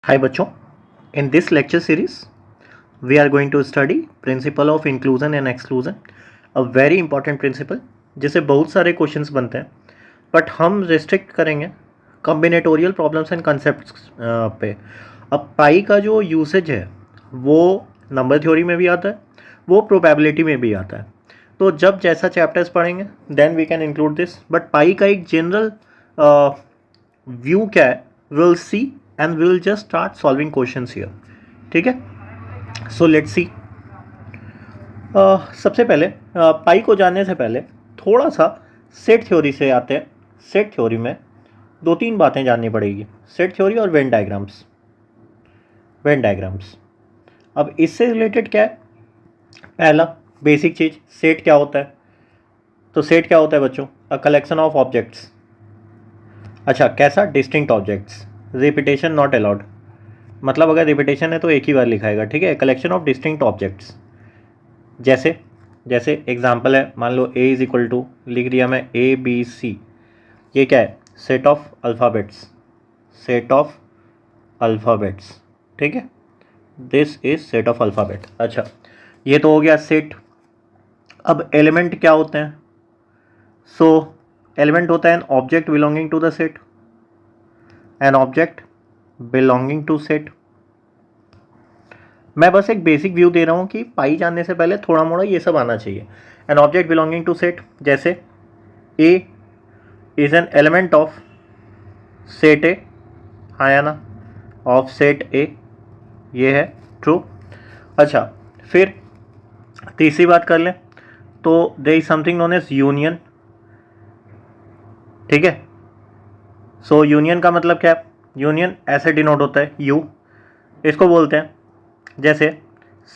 Hi बच्चों, in this lecture series we are going to study principle of inclusion and exclusion, a very important principle जिसे बहुत सारे questions बनते हैं but हम रिस्ट्रिक्ट करेंगे कॉम्बिनेटोरियल प्रॉब्लम्स एंड कॉन्सेप्ट्स पे। अब पाई का जो यूसेज है वो नंबर थ्योरी में भी आता है, वो प्रोबेबिलिटी में भी आता है। तो जब जैसा चैप्टर्स पढ़ेंगे then we can include this, but pi का एक जनरल व्यू क्या है will see and will just start solving questions here. ठीक है, सो लेट्स सी। सबसे पहले पाई को जानने से पहले थोड़ा सा सेट थ्योरी से आते हैं। सेट थ्योरी में दो तीन बातें जाननी पड़ेगी, सेट थ्योरी और वेन डायग्राम्स। वेन डायग्राम्स अब इससे रिलेटेड क्या है, पहला बेसिक चीज़ सेट क्या होता है। तो सेट क्या होता है बच्चों, अ कलेक्शन ऑफ ऑब्जेक्ट्स। अच्छा कैसा, distinct objects, repetition not allowed, मतलब अगर रिपीटेशन है तो एक ही बार लिखाएगा। ठीक है, कलेक्शन ऑफ डिस्टिंक्ट ऑब्जेक्ट्स। जैसे जैसे एग्जाम्पल है, मान लो ए इज इक्वल टू लिख दिया मैं ABC, ये क्या है, set of alphabets, set of alphabets. ठीक है, this is set of alphabet. अच्छा ये तो हो गया सेट। अब एलिमेंट क्या होते हैं, सो एलिमेंट होता है an object belonging to the set, an object belonging to set. मैं बस एक बेसिक व्यू दे रहा हूँ कि पाई जानने से पहले थोड़ा मोड़ा ये सब आना चाहिए। An object belonging to set, जैसे A is an element of set A, हाँ या ना, ऑफ सेट ए, ये है ट्रू। अच्छा फिर तीसरी बात कर लें तो there is something known as union. ठीक है, सो यूनियन का मतलब क्या है, यूनियन ऐसे डिनोट होता है यू, इसको बोलते हैं जैसे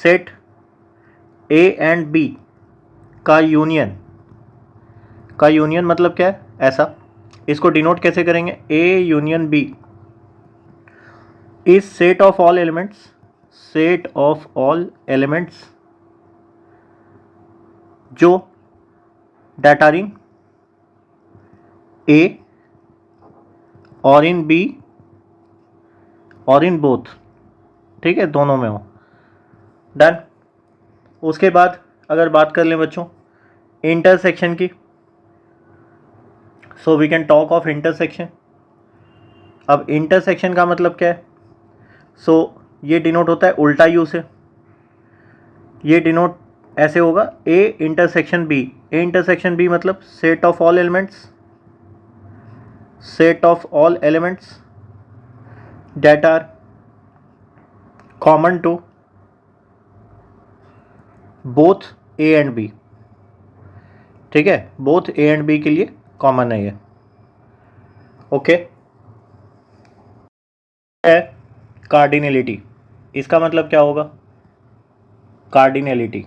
सेट ए एंड बी का यूनियन, का यूनियन मतलब क्या है ऐसा, इसको डिनोट कैसे करेंगे, A union B is set of all elements, set of all elements जो दैट आर इन ए और इन बी और इन बोथ। ठीक है, दोनों में हो। डन। उसके बाद अगर बात कर लें बच्चों इंटरसेक्शन की, so we can talk of intersection. अब इंटरसेक्शन का मतलब क्या है, सो ये डिनोट होता है उल्टा यू से, ये डिनोट ऐसे होगा A intersection B. A intersection B मतलब set of all elements, set of all elements that are common to both A and B. ठीक है, बोथ ए एंड बी के लिए कॉमन है ये। ओके है कार्डिनलिटी, इसका मतलब क्या होगा, cardinality.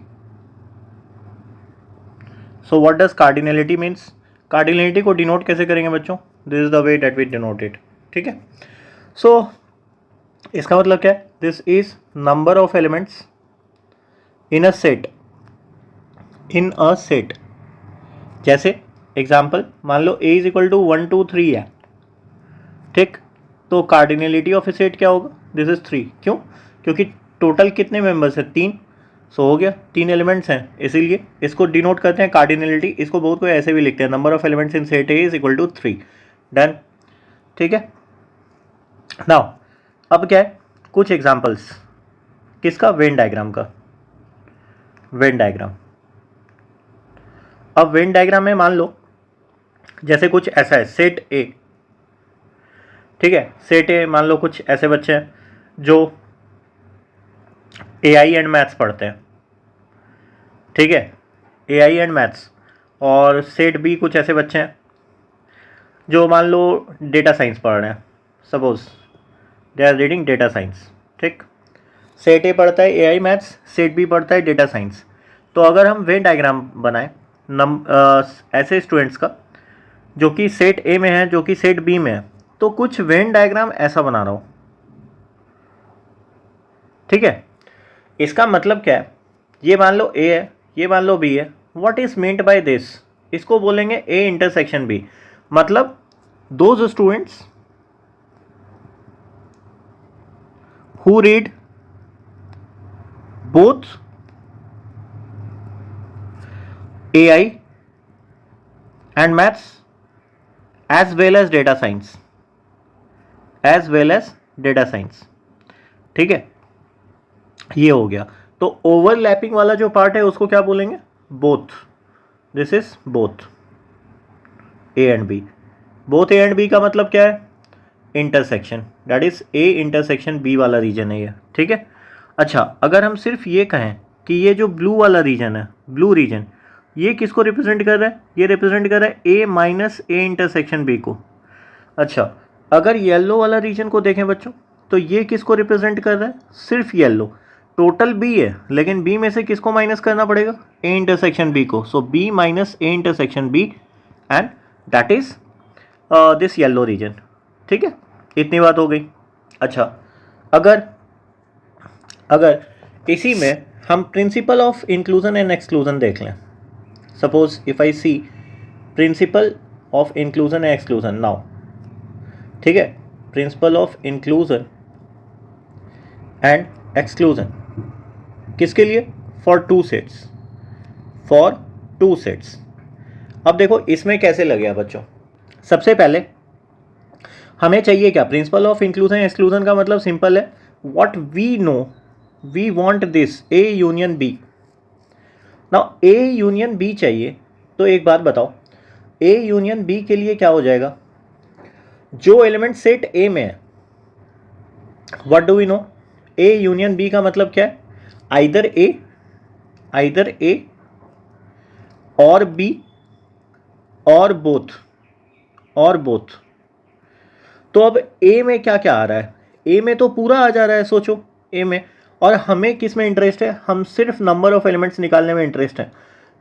So what does cardinality means, cardinality को डिनोट कैसे करेंगे बच्चों, this is the way that we denote it. ठीक है, सो इसका मतलब क्या है, this is number of elements in a set, in a set. जैसे एग्जाम्पल मान लो ए इज इक्वल टू 1 2 3 है। ठीक, तो कार्डिनलिटी ऑफ ए सेट क्या होगा, दिस इज 3। क्यों, क्योंकि टोटल कितने मेंबर्स हैं, 3। सो हो गया, 3 एलिमेंट्स हैं, इसीलिए इसको डिनोट करते हैं कार्डिनलिटी। इसको बहुत कोई ऐसे भी लिखते हैं, number of elements in set A is equal to 3। Done. ठीक है, नाउ अब क्या है, कुछ एग्जाम्पल्स किसका, वेन डायग्राम का। वेन डायग्राम, अब वेन डायग्राम में मान लो जैसे कुछ ऐसा है सेट ए। ठीक है, सेट ए मान लो कुछ ऐसे बच्चे हैं जो AI एंड मैथ्स पढ़ते हैं। ठीक है, AI एंड मैथ्स, और सेट बी कुछ ऐसे बच्चे हैं जो मान लो डेटा साइंस पढ़ रहे हैं, suppose they are reading data science. ठीक, सेट ए पढ़ता है AI मैथ्स, सेट बी पढ़ता है डेटा साइंस। तो अगर हम वेन डायग्राम बनाएं ऐसे स्टूडेंट्स का जो कि सेट ए में है, जो कि सेट बी में है, तो कुछ वेन डायग्राम ऐसा बना रहा हूँ। ठीक है, इसका मतलब क्या है, ये मान लो ए है, ये मान लो बी है, what is meant by this, इसको बोलेंगे ए इंटरसेक्शन बी। मतलब those students who read both AI and maths as well as data science, as well as data science. ठीक है, ये हो गया. तो ओवरलैपिंग वाला जो पार्ट है उसको क्या बोलेंगे? Both. This is both A and B. Both A and B का मतलब क्या है? Intersection. That is A intersection B वाला रीजन है ये. ठीक है. अच्छा, अगर हम सिर्फ ये कहें कि ये जो ब्लू वाला रीजन है, ब्लू रीजन, ये किसको रिप्रेजेंट कर रहा है? ये रिप्रेजेंट कर रहा है ए माइनस ए इंटरसेक्शन बी को. अच्छा, अगर येलो वाला रीजन को देखें बच्चों, तो ये किसको रिप्रेजेंट कर रहा है? सिर्फ येलो. टोटल बी है, लेकिन बी में से किसको माइनस करना पड़ेगा? ए इंटरसेक्शन बी को. So B minus A intersection B, and that is this yellow region. ठीक है, इतनी बात हो गई. अच्छा, अगर इसी में हम principle of inclusion and exclusion देख लें. Suppose if I see principle of inclusion and exclusion now. ठीक है, principle of inclusion and exclusion किसके लिए? For two sets. For two sets. अब देखो इसमें कैसे लगेगा बच्चों. सबसे पहले हमें चाहिए क्या? प्रिंसिपल ऑफ इंक्लूजन एक्सक्लूजन का मतलब सिंपल है, what we know, we want this A union B. Now A union B चाहिए, तो एक बात बताओ, ए यूनियन बी के लिए क्या हो जाएगा? जो एलिमेंट सेट ए में है, what do we know? A union B का मतलब क्या है? आइदर ए और बी और बोथ. तो अब ए में क्या क्या आ रहा है? ए में तो पूरा आ जा रहा है, सोचो ए में. और हमें किस में इंटरेस्ट है? हम सिर्फ नंबर ऑफ एलिमेंट्स निकालने में इंटरेस्ट है,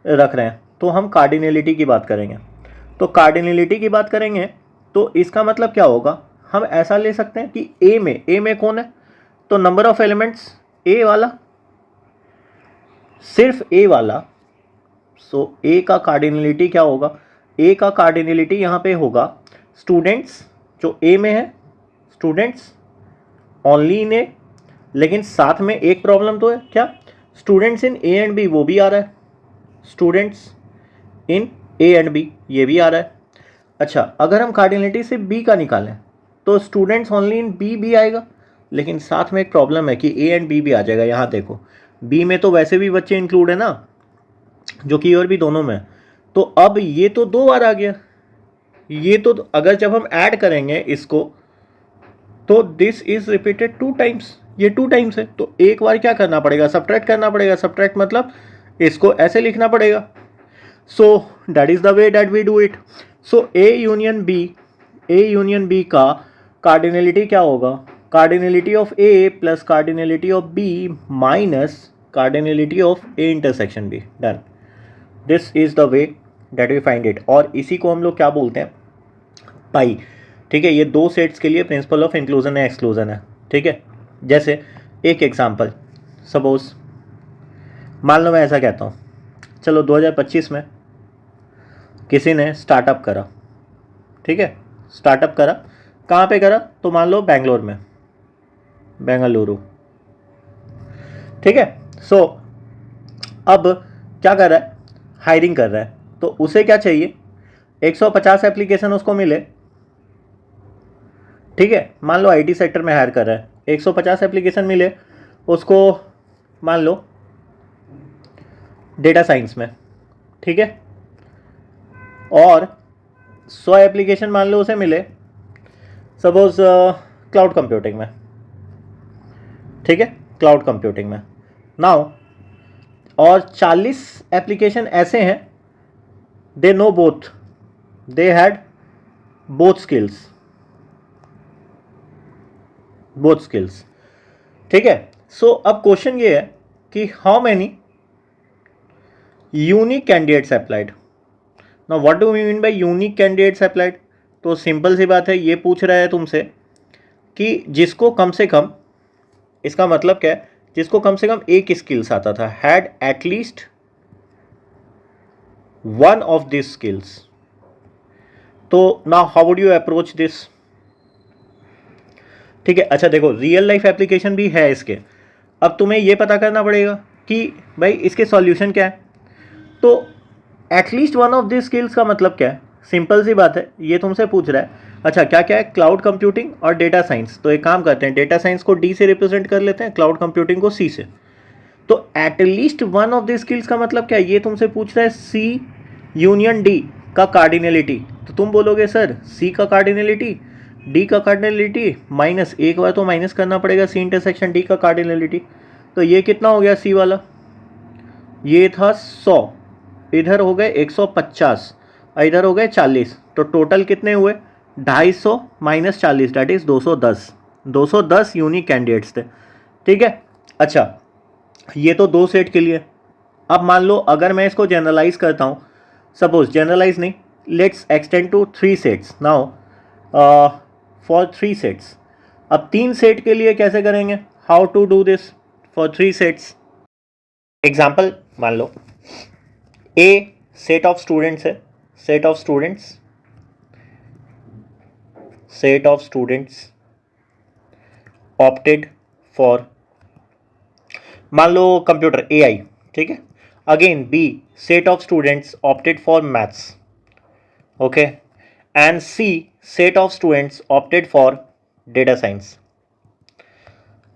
रख रहे हैं. तो हम कार्डिनलिटी की बात करेंगे. तो कार्डिनलिटी की बात करेंगे तो इसका मतलब क्या होगा? हम ऐसा ले सकते हैं कि ए में कौन है? तो नंबर ऑफ एलिमेंट्स ए वाला, सिर्फ ए वाला. सो ए का कार्डिनलिटी क्या होगा? ए का कार्डिनलिटी यहाँ पे होगा स्टूडेंट्स जो ए में है, स्टूडेंट्स ओनली इन ए. लेकिन साथ में एक प्रॉब्लम तो है, क्या? Students in A and B वो भी आ रहा है, students in A and B ये भी आ रहा है. अच्छा, अगर हम कार्डिनलिटी से बी का निकालें तो स्टूडेंट्स ओनली इन बी भी आएगा, लेकिन साथ में एक प्रॉब्लम है कि ए एंड बी भी आ जाएगा. यहाँ देखो, बी में तो वैसे भी बच्चे इंक्लूड है ना, जो कि और भी दोनों में. तो अब ये तो दो बार आ गया. ये तो अगर जब हम ऐड करेंगे इसको, तो दिस इज रिपीटेड 2 टाइम्स. ये 2 टाइम्स है, तो एक बार क्या करना पड़ेगा? सब्ट्रैक्ट करना पड़ेगा. सब्ट्रैक्ट मतलब इसको ऐसे लिखना पड़ेगा. So that is the way that we do it. So A union B का कार्डिनलिटी क्या होगा? Cardinality of A plus cardinality of B minus cardinality of A intersection B. Done. This is the way that we find it. और इसी को हम लोग क्या बोलते हैं? पाई. ठीक है, ये दो सेट्स के लिए principal of inclusion and exclusion है. ठीक है, जैसे एक एग्जांपल, सपोज मान लो मैं ऐसा कहता हूँ, चलो 2025 में किसी ने स्टार्टअप करा. ठीक है, स्टार्टअप करा. कहाँ पे करा? तो मान लो बेंगलोर में, बेंगलुरु. ठीक है. सो अब क्या कर रहा है? हायरिंग कर रहा है. तो उसे क्या चाहिए? 150 एप्लीकेशन उसको मिले. ठीक है, मान लो आईटी सेक्टर में हायर कर रहा है, 150 एप्लीकेशन मिले उसको, मान लो डेटा साइंस में. ठीक है, और 100 एप्लीकेशन मान लो उसे मिले सपोज क्लाउड कंप्यूटिंग में. ठीक है, क्लाउड कंप्यूटिंग में. नाउ और 40 एप्लीकेशन ऐसे हैं, they know both, they had both skills. ठीक है. सो अब क्वेश्चन ये है कि how many unique candidates applied. Now what do we mean by unique candidates applied? तो सिंपल सी बात है, ये पूछ रहा है तुमसे कि जिसको कम से कम, इसका मतलब क्या है? जिसको कम से कम एक स्किल्स आता था, had at least one of this skills. तो now how would you approach this? ठीक है। अच्छा देखो, रियल लाइफ एप्लीकेशन भी है इसके। अब तुम्हें ये पता करना पड़ेगा कि भाई इसके सॉल्यूशन क्या है। तो at least one of this skills का मतलब क्या है? सिंपल सी बात है, ये तुमसे पूछ रहा है अच्छा क्या क्या है, क्लाउड कंप्यूटिंग और डेटा साइंस। तो एक काम करते हैं, डेटा साइंस को डी से रिप्रेजेंट कर लेते हैं, क्लाउड कंप्यूटिंग को सी से। तो at least one of the skills का मतलब क्या है? ये तुमसे पूछ रहा है सी यूनियन डी का कार्डिनलिटी। तो तुम बोलोगे सर सी का कार्डिनलिटी, डी का कार्डिनलिटी माइनस, एक बार तो माइनस करना पड़ेगा सी इंटरसेक्शन डी का कार्डिनलिटी। तो ये कितना हो गया सी वाला? ये था 100, इधर हो गए 150, इधर हो गए 40। तो टोटल कितने हुए? 250 minus 40 that is 210। 210 unique candidates थे। ठीक है। अच्छा ये तो दो सेट के लिए। अब मान लो अगर मैं इसको जनरलाइज करता हूँ, सपोज जनरलाइज नहीं, let's extend to 3 sets now, for 3 sets. अब 3 सेट के लिए कैसे करेंगे? How to do this for 3 sets? Example मान लो ए सेट ऑफ स्टूडेंट्स है, set of students, set of students opted for, मान लो कंप्यूटर एआई। ठीक है। Again B set of students opted for maths, okay, and C set of students opted for data science.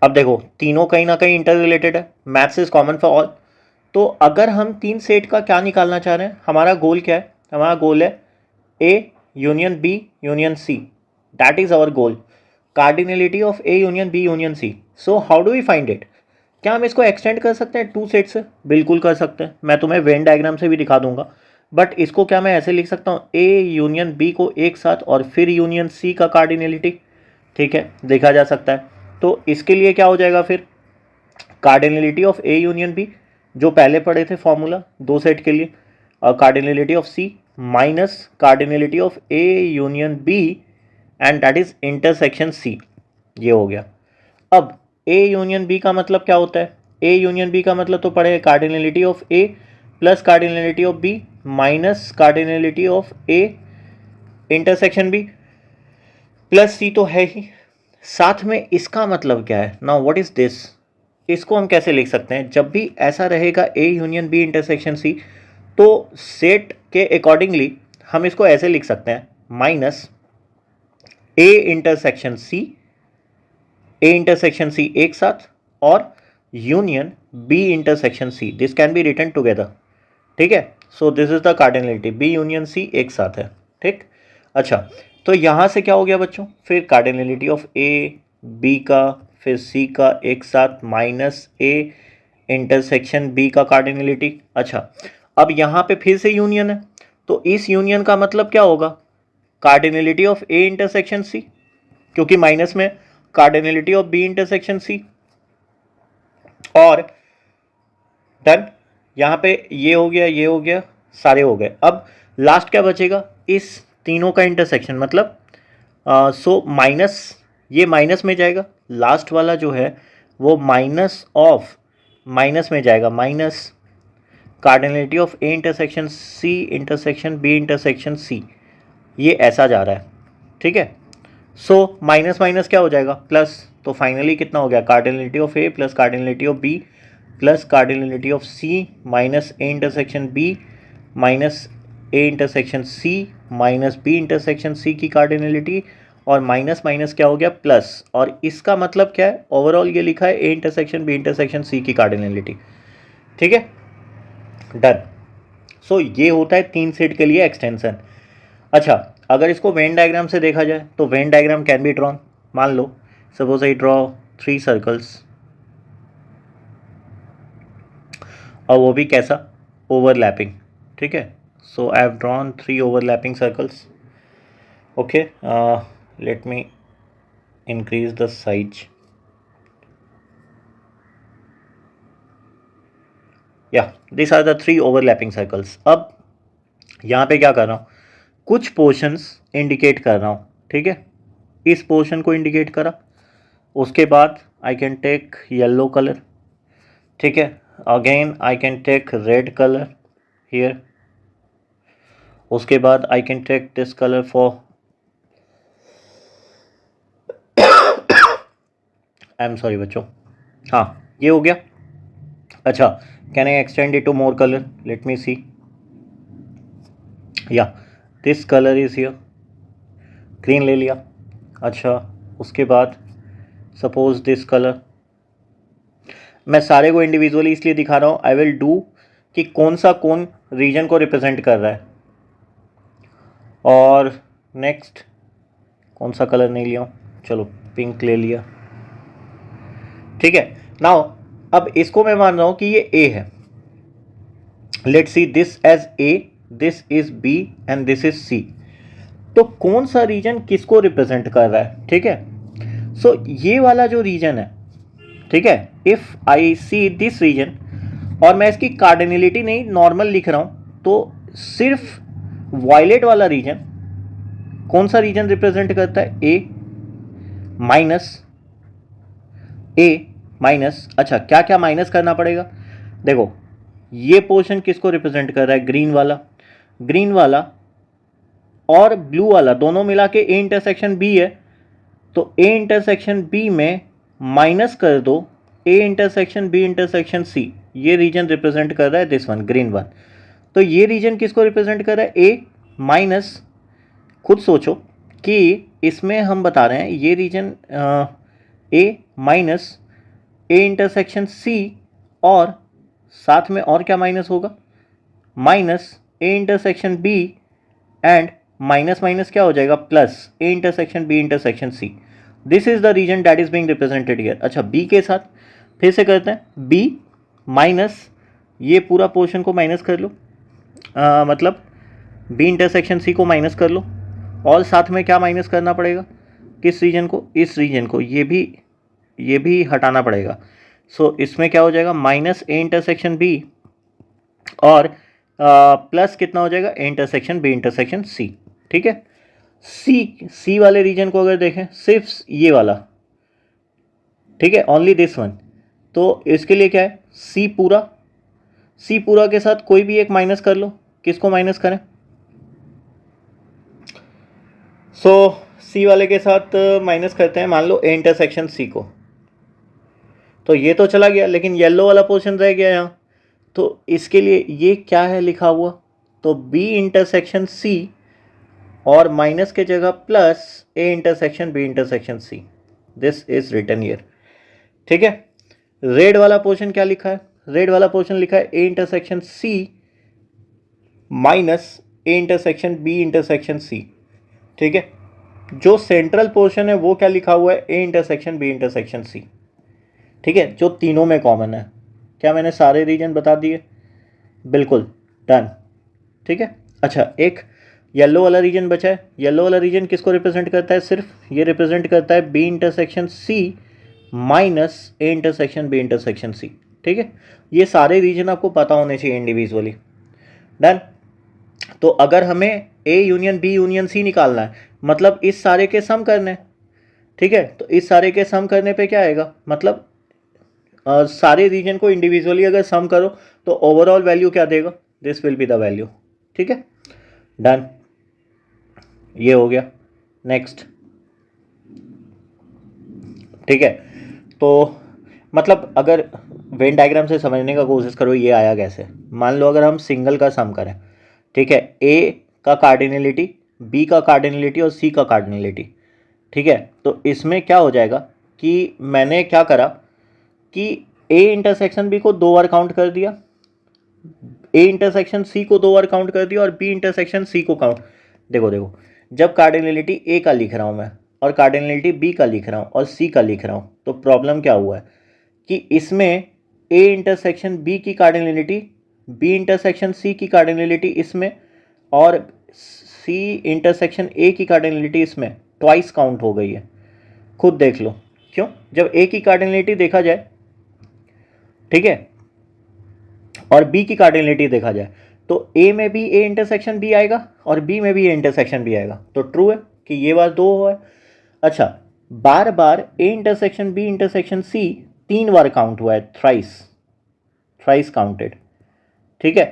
अब देखो तीनों कहीं ना कहीं इंटर रिलेटेड है, maths is common for all. तो अगर हम 3 सेट का क्या निकालना चाह रहे हैं, हमारा गोल क्या है? हमारा गोल है A union B union C, that is our goal, cardinality of A union B union C. So how do we find it? क्या हम इसको एक्सटेंड कर सकते हैं 2 सेट से? बिल्कुल कर सकते हैं, मैं तुम्हें वेन डायग्राम से भी दिखा दूंगा। बट इसको क्या मैं ऐसे लिख सकता हूँ, ए यूनियन बी को एक साथ और फिर यूनियन सी का कार्डिनलिटी। ठीक है, देखा जा सकता है। तो इसके लिए क्या हो जाएगा फिर? Cardinality of A union B, जो पहले पढ़े थे फॉर्मूला 2 सेट के लिए, और cardinality of C minus cardinality of A union B and that is intersection C. ये हो गया। अब ए यूनियन बी का मतलब क्या होता है? ए यूनियन बी का मतलब तो पढ़े cardinality of A plus cardinality of B minus cardinality of A intersection B plus C तो है ही, साथ में इसका मतलब क्या है? Now what is this? इसको हम कैसे लिख सकते हैं? जब भी ऐसा रहेगा A union B intersection C, तो सेट के अकॉर्डिंगली हम इसको ऐसे लिख सकते हैं, minus A intersection C, A intersection C एक साथ, और union B intersection C, this can be written together. ठीक है। So this is the cardinality, B union C एक साथ है। ठीक। अच्छा तो यहां से क्या हो गया बच्चों? फिर कार्डिनलिटी ऑफ ए बी का फिर सी का एक साथ माइनस ए इंटरसेक्शन बी का कार्डिनलिटी। अच्छा अब यहां पे फिर से यूनियन है, तो इस यूनियन का मतलब क्या होगा? Cardinality of A intersection C, क्योंकि माइनस में cardinality of B intersection C, और डन। यहां पे ये हो गया, ये हो गया, सारे हो गए। अब लास्ट क्या बचेगा? इस तीनों का इंटरसेक्शन, मतलब सो माइनस, ये माइनस में जाएगा, लास्ट वाला जो है वो माइनस ऑफ, माइनस में जाएगा, minus cardinality of A intersection C intersection B intersection C, ये ऐसा जा रहा है। ठीक है। सो माइनस माइनस क्या हो जाएगा? प्लस। तो फाइनली कितना हो गया? Cardinality of A plus cardinality of B plus cardinality of C minus A intersection B minus A intersection C minus B intersection C की कार्डिनलिटी, और माइनस माइनस क्या हो गया? प्लस। और इसका मतलब क्या है? ओवरऑल ये लिखा है A intersection B intersection C की कार्डिनलिटी। ठीक है, डन। सो ये होता है 3 सेट के लिए एक्सटेंशन। अच्छा अगर इसको वेन डायग्राम से देखा जाए तो Venn diagram can be drawn. मान लो सपोज आई ड्रॉ 3 सर्कल्स, और वो भी कैसा? ओवरलैपिंग। ठीक है। So I have drawn 3 overlapping circles. Okay, let me increase the size. Yeah this are the 3 overlapping circles. अब यहाँ पे क्या कर रहा हूँ? कुछ पोर्शंस इंडिकेट कर रहा हूँ। ठीक है, इस पोर्शन को इंडिकेट करा, उसके बाद I can take yellow colour. ठीक है, again I can take red colour here, उसके बाद I can take this colour for I am sorry बच्चों, हाँ ये हो गया। अच्छा, can I extend it to more colour, let me see, yeah this colour is here, green ले लिया। अच्छा, उसके बाद सपोज दिस कलर, मैं सारे को इंडिविजुअली इसलिए दिखा रहा हूँ, आई विल डू कि कौन सा कौन रीजन को रिप्रेजेंट कर रहा है। और नेक्स्ट कौन सा कलर नहीं लिया हूँ, चलो पिंक ले लिया, ठीक है। नाउ अब इसको मैं मान रहा हूँ कि ये ए है, let see this as A, this is B and this is C. तो कौन सा रीजन किसको रिप्रेजेंट कर रहा है, ठीक है। सो ये वाला जो रीजन है, ठीक है, if I see this region, और मैं इसकी कार्डिनलिटी नहीं नॉर्मल लिख रहा हूं, तो सिर्फ वायलेट वाला रीजन कौन सा रीजन रिप्रेजेंट करता है, ए माइनस। अच्छा, क्या क्या माइनस करना पड़ेगा, देखो ये पोर्शन किसको रिप्रेजेंट कर रहा है, ग्रीन वाला और ब्लू वाला दोनों मिला के ए इंटरसेक्शन बी है, तो ए इंटरसेक्शन बी में माइनस कर दो A intersection B intersection C, ये रीजन रिप्रेजेंट कर रहा है दिस वन, ग्रीन वन। तो ये रीजन किसको रिप्रेजेंट कर रहा है, ए माइनस। खुद सोचो कि इसमें हम बता रहे हैं ये region A minus A intersection C, और साथ में और क्या माइनस होगा, minus A intersection B, and minus minus क्या हो जाएगा, plus A intersection B intersection C. This is the region that is being represented here. अच्छा, बी के साथ फिर से करते हैं, बी माइनस ये पूरा पोर्शन को माइनस कर लो, मतलब बी इंटरसेक्शन सी को माइनस कर लो, और साथ में क्या माइनस करना पड़ेगा, किस रीजन को, इस रीजन को, ये भी हटाना पड़ेगा। सो इसमें क्या हो जाएगा, माइनस ए इंटरसेक्शन बी, और प्लस कितना हो जाएगा, A intersection B intersection C, ठीक है। सी वाले रीजन को अगर देखें, सिर्फ ये वाला, ठीक है, ओनली दिस वन, तो इसके लिए क्या है, सी पूरा के साथ कोई भी एक माइनस कर लो, किसको माइनस करें, सो सी वाले के साथ माइनस करते हैं, मान लो ए इंटरसेक्शन सी को, तो ये तो चला गया, लेकिन येलो वाला पोर्शन रह गया यहाँ, तो इसके लिए ये क्या है लिखा हुआ, तो बी इंटरसेक्शन सी और माइनस के जगह plus A intersection B intersection C, this is written here, ठीक है। रेड वाला पोर्शन क्या लिखा है, रेड वाला पोर्शन लिखा है A intersection C minus A intersection B intersection C, ठीक है। जो सेंट्रल पोर्शन है वो क्या लिखा हुआ है, A intersection B intersection C, ठीक है, जो तीनों में कॉमन है। क्या मैंने सारे रीजन बता दिए, बिल्कुल डन, ठीक है। अच्छा, एक येलो वाला रीजन बचा है, येलो वाला रीजन किसको रिप्रेजेंट करता है, सिर्फ ये रिप्रेजेंट करता है B intersection C minus A intersection B intersection C, ठीक है। ये सारे रीजन आपको पता होने चाहिए इंडिविजुअली, डन। तो अगर हमें A union B union C निकालना है, मतलब इस सारे के सम करने हैं, ठीक है, तो इस सारे के सम करने पे क्या आएगा, मतलब सारे रीजन को इंडिविजुअली अगर सम करो तो ओवरऑल वैल्यू क्या देगा, this will be the value, ठीक है, डन, ये हो गया। नेक्स्ट, ठीक है, तो मतलब अगर वेन डायग्राम से समझने का कोशिश करो ये आया कैसे, मान लो अगर हम सिंगल का सम करें, ठीक है, ए का कार्डिनलिटी, बी का कार्डिनलिटी और सी का कार्डिनलिटी, ठीक है, तो इसमें क्या हो जाएगा कि मैंने क्या करा कि ए इंटरसेक्शन बी को 2 बार काउंट कर दिया, ए इंटरसेक्शन सी को 2 बार काउंट कर दिया, और बी इंटरसेक्शन सी को काउंट, देखो जब कार्डिनलिटी ए का लिख रहा हूँ मैं और कार्डिनलिटी बी का लिख रहा हूँ और सी का लिख रहा हूँ, तो प्रॉब्लम क्या हुआ है कि इसमें ए इंटरसेक्शन बी की कार्डिनलिटी, बी इंटरसेक्शन सी की कार्डिनलिटी इसमें, और सी इंटरसेक्शन ए की कार्डिनलिटी इसमें ट्वाइस काउंट हो गई है। खुद देख लो क्यों, जब ए की कार्डिनलिटी देखा जाए, ठीक है, और बी की कार्डिनलिटी देखा जाए, तो ए में भी ए इंटरसेक्शन बी आएगा और बी में भी ए इंटरसेक्शन बी आएगा, तो ट्रू है कि ये बात 2 है। अच्छा, बार बार A intersection B intersection C 3 बार काउंट हुआ है, थ्राइस काउंटेड, ठीक है।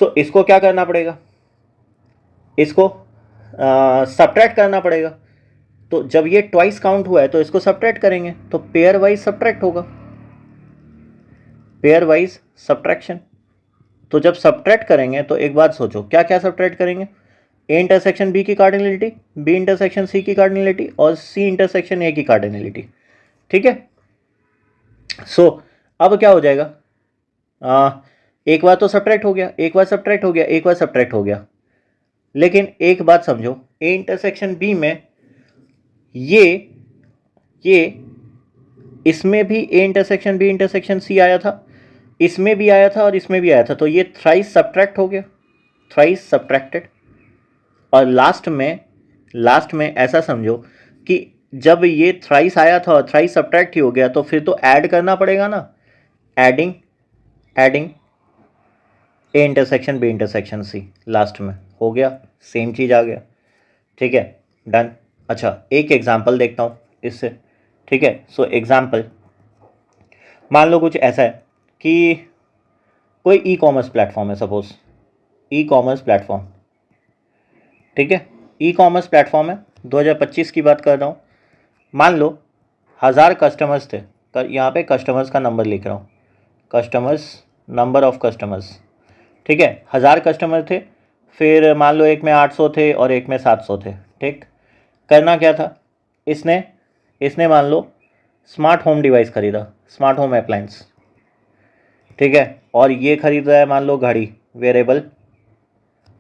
सो इसको क्या करना पड़ेगा, इसको सब्ट्रैक्ट करना पड़ेगा, तो जब ये ट्वाइस काउंट हुआ है तो इसको सब्ट्रैक्ट करेंगे, तो पेयर वाइज सब्ट्रैक्ट होगा, पेयर वाइज सब्ट्रैक्शन। तो जब सब्ट्रैक्ट करेंगे तो एक बात सोचो, क्या क्या सब्ट्रैक्ट करेंगे? ए इंटरसेक्शन बी की कार्डिनलिटी, बी इंटरसेक्शन सी की कार्डिनलिटी और सी इंटरसेक्शन ए की कार्डिनलिटी। ठीक है, सो अब क्या हो जाएगा? एक बार तो सब्ट्रैक्ट हो गया, एक बार सब्ट्रैक्ट हो गया, एक बार सब्ट्रैक्ट हो गया, लेकिन एक बात समझो, ए इंटरसेक्शन बी में ये इसमें भी A intersection B intersection C आया था, इसमें भी आया था और इसमें भी आया था, तो ये थ्राइस सब्ट्रैक्ट हो गया, थ्राइस सब्ट्रैक्टेड। और लास्ट में ऐसा समझो कि जब ये थ्राइस आया था और थ्राइस सब्ट्रैक्ट ही हो गया, तो फिर तो ऐड करना पड़ेगा ना, adding A intersection B intersection C, last में हो गया, सेम चीज़ आ गया। ठीक है, डन। अच्छा, एक एग्जाम्पल देखता हूँ इससे। ठीक है, सो एग्जाम्पल मान लो कुछ ऐसा है कि कोई ई कॉमर्स प्लेटफॉर्म है, सपोज ई कॉमर्स प्लेटफॉर्म। ठीक है, ई कॉमर्स प्लेटफॉर्म है, 2025 की बात कर रहा हूँ। मान लो 1000 कस्टमर्स थे, यहाँ पे कस्टमर्स का नंबर लिख रहा हूँ, कस्टमर्स, नंबर ऑफ कस्टमर्स। ठीक है, 1000 कस्टमर थे, फिर मान लो एक में 800 थे और एक में 700 थे। ठीक, करना क्या था, इसने मान लो स्मार्ट होम डिवाइस खरीदा, स्मार्ट होम अप्लायंस। ठीक है, और ये खरीद रहा है मान लो घड़ी, वेरेबल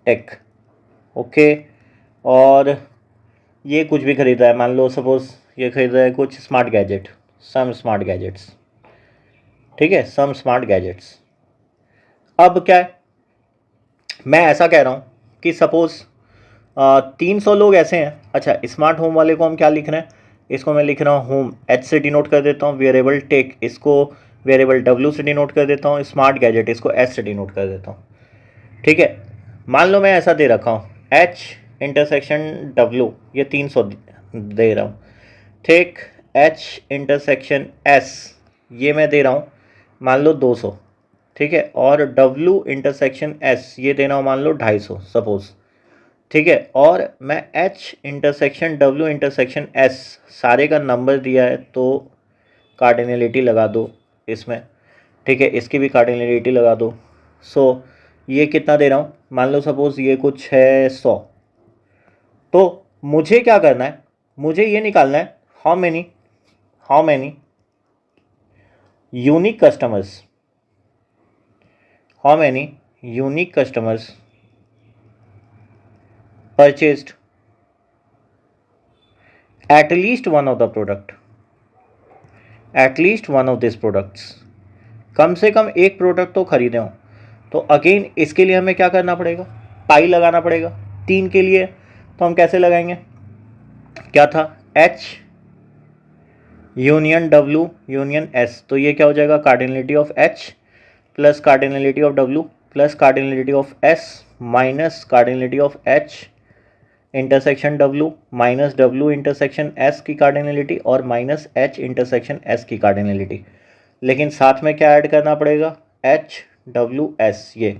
टेक। ओके, और ये कुछ भी खरीद रहा है, मान लो सपोज ये खरीद रहा है कुछ smart gadget, some smart gadgets. ठीक है, सम स्मार्ट गैजेट्स। अब क्या है, मैं ऐसा कह रहा हूँ कि सपोज 300 लोग ऐसे हैं। अच्छा, स्मार्ट होम वाले को हम क्या लिख रहे हैं, इसको मैं लिख रहा हूँ होम, एच से डिनोट कर देता हूँ, वेरिएबल टेक इसको वेरिएबल डब्ल्यू से डिनोट कर देता हूँ, स्मार्ट गैजेट इसको एस से डिनोट कर देता हूँ। ठीक है, मान लो मैं ऐसा दे रखा हूँ, एच इंटरसेक्शन डब्ल्यू, ये 300 दे रहा हूँ। ठीक, एच इंटरसेक्शन एस ये मैं दे रहा हूँ मान लो 200। ठीक है, और डब्ल्यू इंटरसेक्शन एस ये देना हो मान लो 250 सपोज। ठीक है, और मैं H intersection W intersection S सारे का नंबर दिया है, तो कार्डिनलिटी लगा दो इसमें। ठीक है, इसकी भी कार्डिनलिटी लगा दो। सो ये कितना दे रहा हूँ, मान लो सपोज ये कुछ है 100। तो मुझे क्या करना है, मुझे ये निकालना है how many unique customers, how many unique customers purchased at least one of the product, at least one of these products। कम से कम एक प्रोडक्ट तो खरीदे हो। तो अगेन इसके लिए हमें क्या करना पड़ेगा, पाई लगाना पड़ेगा। 3 के लिए तो हम कैसे लगाएंगे, क्या था, H union W union S, तो ये क्या हो जाएगा, cardinality of H plus cardinality of W plus cardinality of S minus cardinality of H intersection W minus W intersection S की कार्डिनलिटी और माइनस एच इंटरसेक्शन एस की cardinality. लेकिन साथ में क्या ऐड करना पड़ेगा, एच डब्ल्यू एस। ये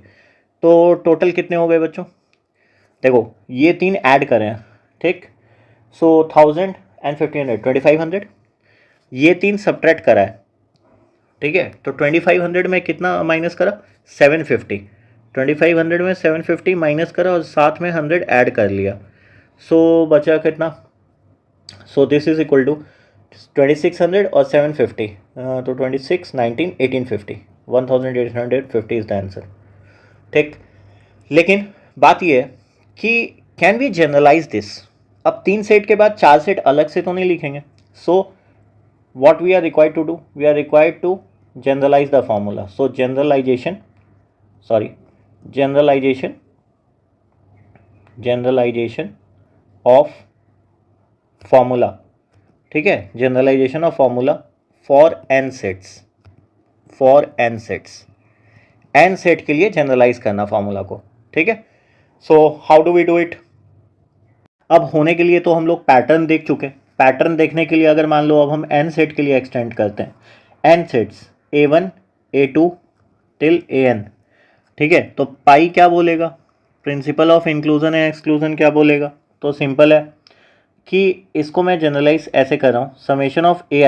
तो टोटल कितने हो गए बच्चों, देखो ये 3 ऐड करें। ठीक, सो 1000 एंड 1500 2500, ये 3 सब्ट्रैक्ट करा है। ठीक है, तो 2500 में कितना माइनस करा, 750। 2500 में 750 माइनस करा और साथ में 100 ऐड कर लिया। सो बचा कितना, so this is equal to 2600 और 750, तो 26 19 1850, 1850 इज द आंसर। ठीक, लेकिन बात ये है कि कैन वी जनरलाइज दिस। अब 3 सेट के बाद 4 सेट अलग से तो नहीं लिखेंगे। सो what we are required to do, we are required to generalize the formula। so generalization of formula। ठीक है, generalization of formula for n sets, n set के लिए जनरलाइज करना फॉर्मूला को। ठीक है, so how do we do it. अब होने के लिए तो हम लोग पैटर्न देख चुके हैं। पैटर्न देखने के लिए अगर मान लो अब हम एन सेट के लिए एक्सटेंड करते हैं, N sets A1 A2 till AN। ठीक है, तो पाई क्या बोलेगा, principal of inclusion and exclusion क्या बोलेगा, तो सिंपल है, कि इसको मैं जनरलाइज ऐसे कर रहा हूँ, समेशन ऑफ ए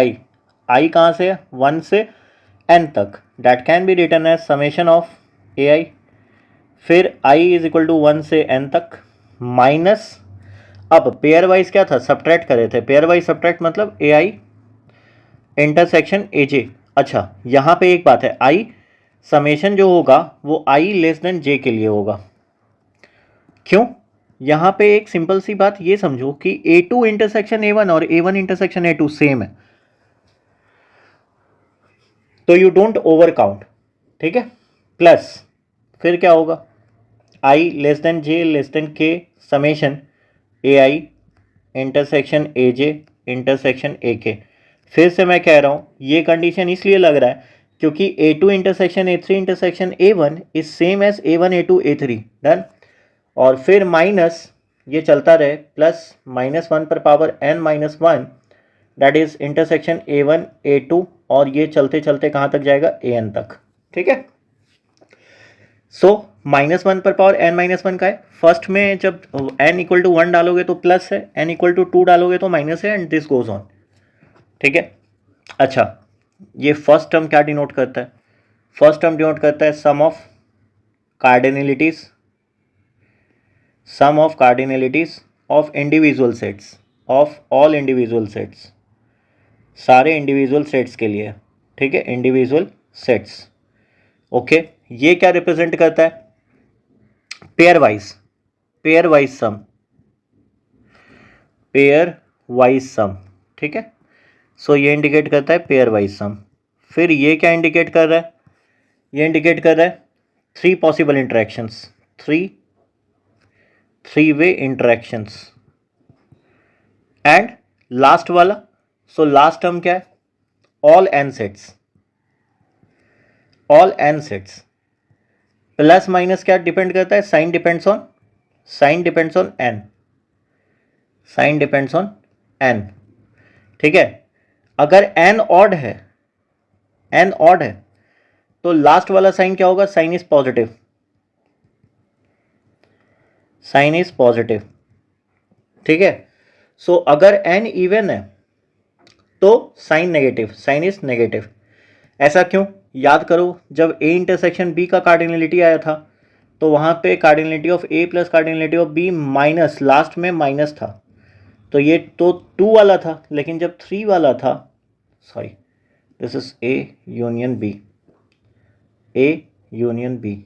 आई कहाँ से है, 1 से n तक, that can be written as summation of A I, फिर i इज इक्वल टू 1 से n तक माइनस, अब पेयर वाइज क्या था, सब्ट्रैक्ट करे थे, पेयर वाइज सब्ट्रैक्ट मतलब ए आई इंटरसेक्शन ए जे। अच्छा यहाँ पे एक बात है, आई समेशन जो होगा वो आई लेस देन जे के लिए होगा। क्यों, यहाँ पे एक सिंपल सी बात ये समझो कि A2 इंटरसेक्शन A1 और A1 इंटरसेक्शन A2 सेम है, तो यू डोंट ओवर काउंट, ठीक है। प्लस फिर क्या होगा, आई less than J less than के summation A I intersection A J intersection A के। फिर से मैं कह रहा हूँ ये कंडीशन इसलिए लग रहा है क्योंकि A2 intersection A3 intersection A1 is same as A1 A2 A3, डन। और फिर माइनस ये चलता रहे प्लस -1 पर power n-1 that is intersection A1 A2, और ये चलते चलते कहाँ तक जाएगा, AN तक, ठीक है। सो -1 पर पावर n-1 का है, फर्स्ट में जब n इक्वल टू 1 डालोगे तो प्लस है, n इक्वल टू 2 डालोगे तो माइनस है, एंड दिस गोज ऑन, ठीक है। अच्छा ये फर्स्ट टर्म क्या डिनोट करता है, फर्स्ट टर्म डिनोट करता है sum of cardinalities, sum of cardinalities of individual sets, of all individual sets, सारे इंडिविजुअल सेट्स के लिए, ठीक है, इंडिविजुअल सेट्स, ओके। ये क्या रिप्रेजेंट करता है, पेयर वाइज, पेयर वाइज सम, पेयर वाइज सम, ठीक है। सो ये इंडिकेट करता है पेयर वाइज सम। फिर ये क्या इंडिकेट कर रहा है, ये इंडिकेट कर रहा है 3 possible interactions, 3 way interactions, and last वाला, सो लास्ट टर्म क्या है, all n sets, all n sets. Plus minus क्या डिपेंड करता है, sign depends on, sign depends on n, sign depends on n, ठीक है। अगर एन ऑड है, एन ऑड है तो लास्ट वाला साइन क्या होगा, sign is positive, sign is positive, ठीक है। सो अगर एन इवन है तो sign negative, sign is negative. ऐसा क्यों, याद करो जब ए इंटरसेक्शन बी का कार्डिनलिटी आया था तो वहाँ पे cardinality of A plus cardinality of B minus, last में माइनस था, तो ये तो 2 वाला था, लेकिन जब 3 वाला था, sorry this is A union B, A union B.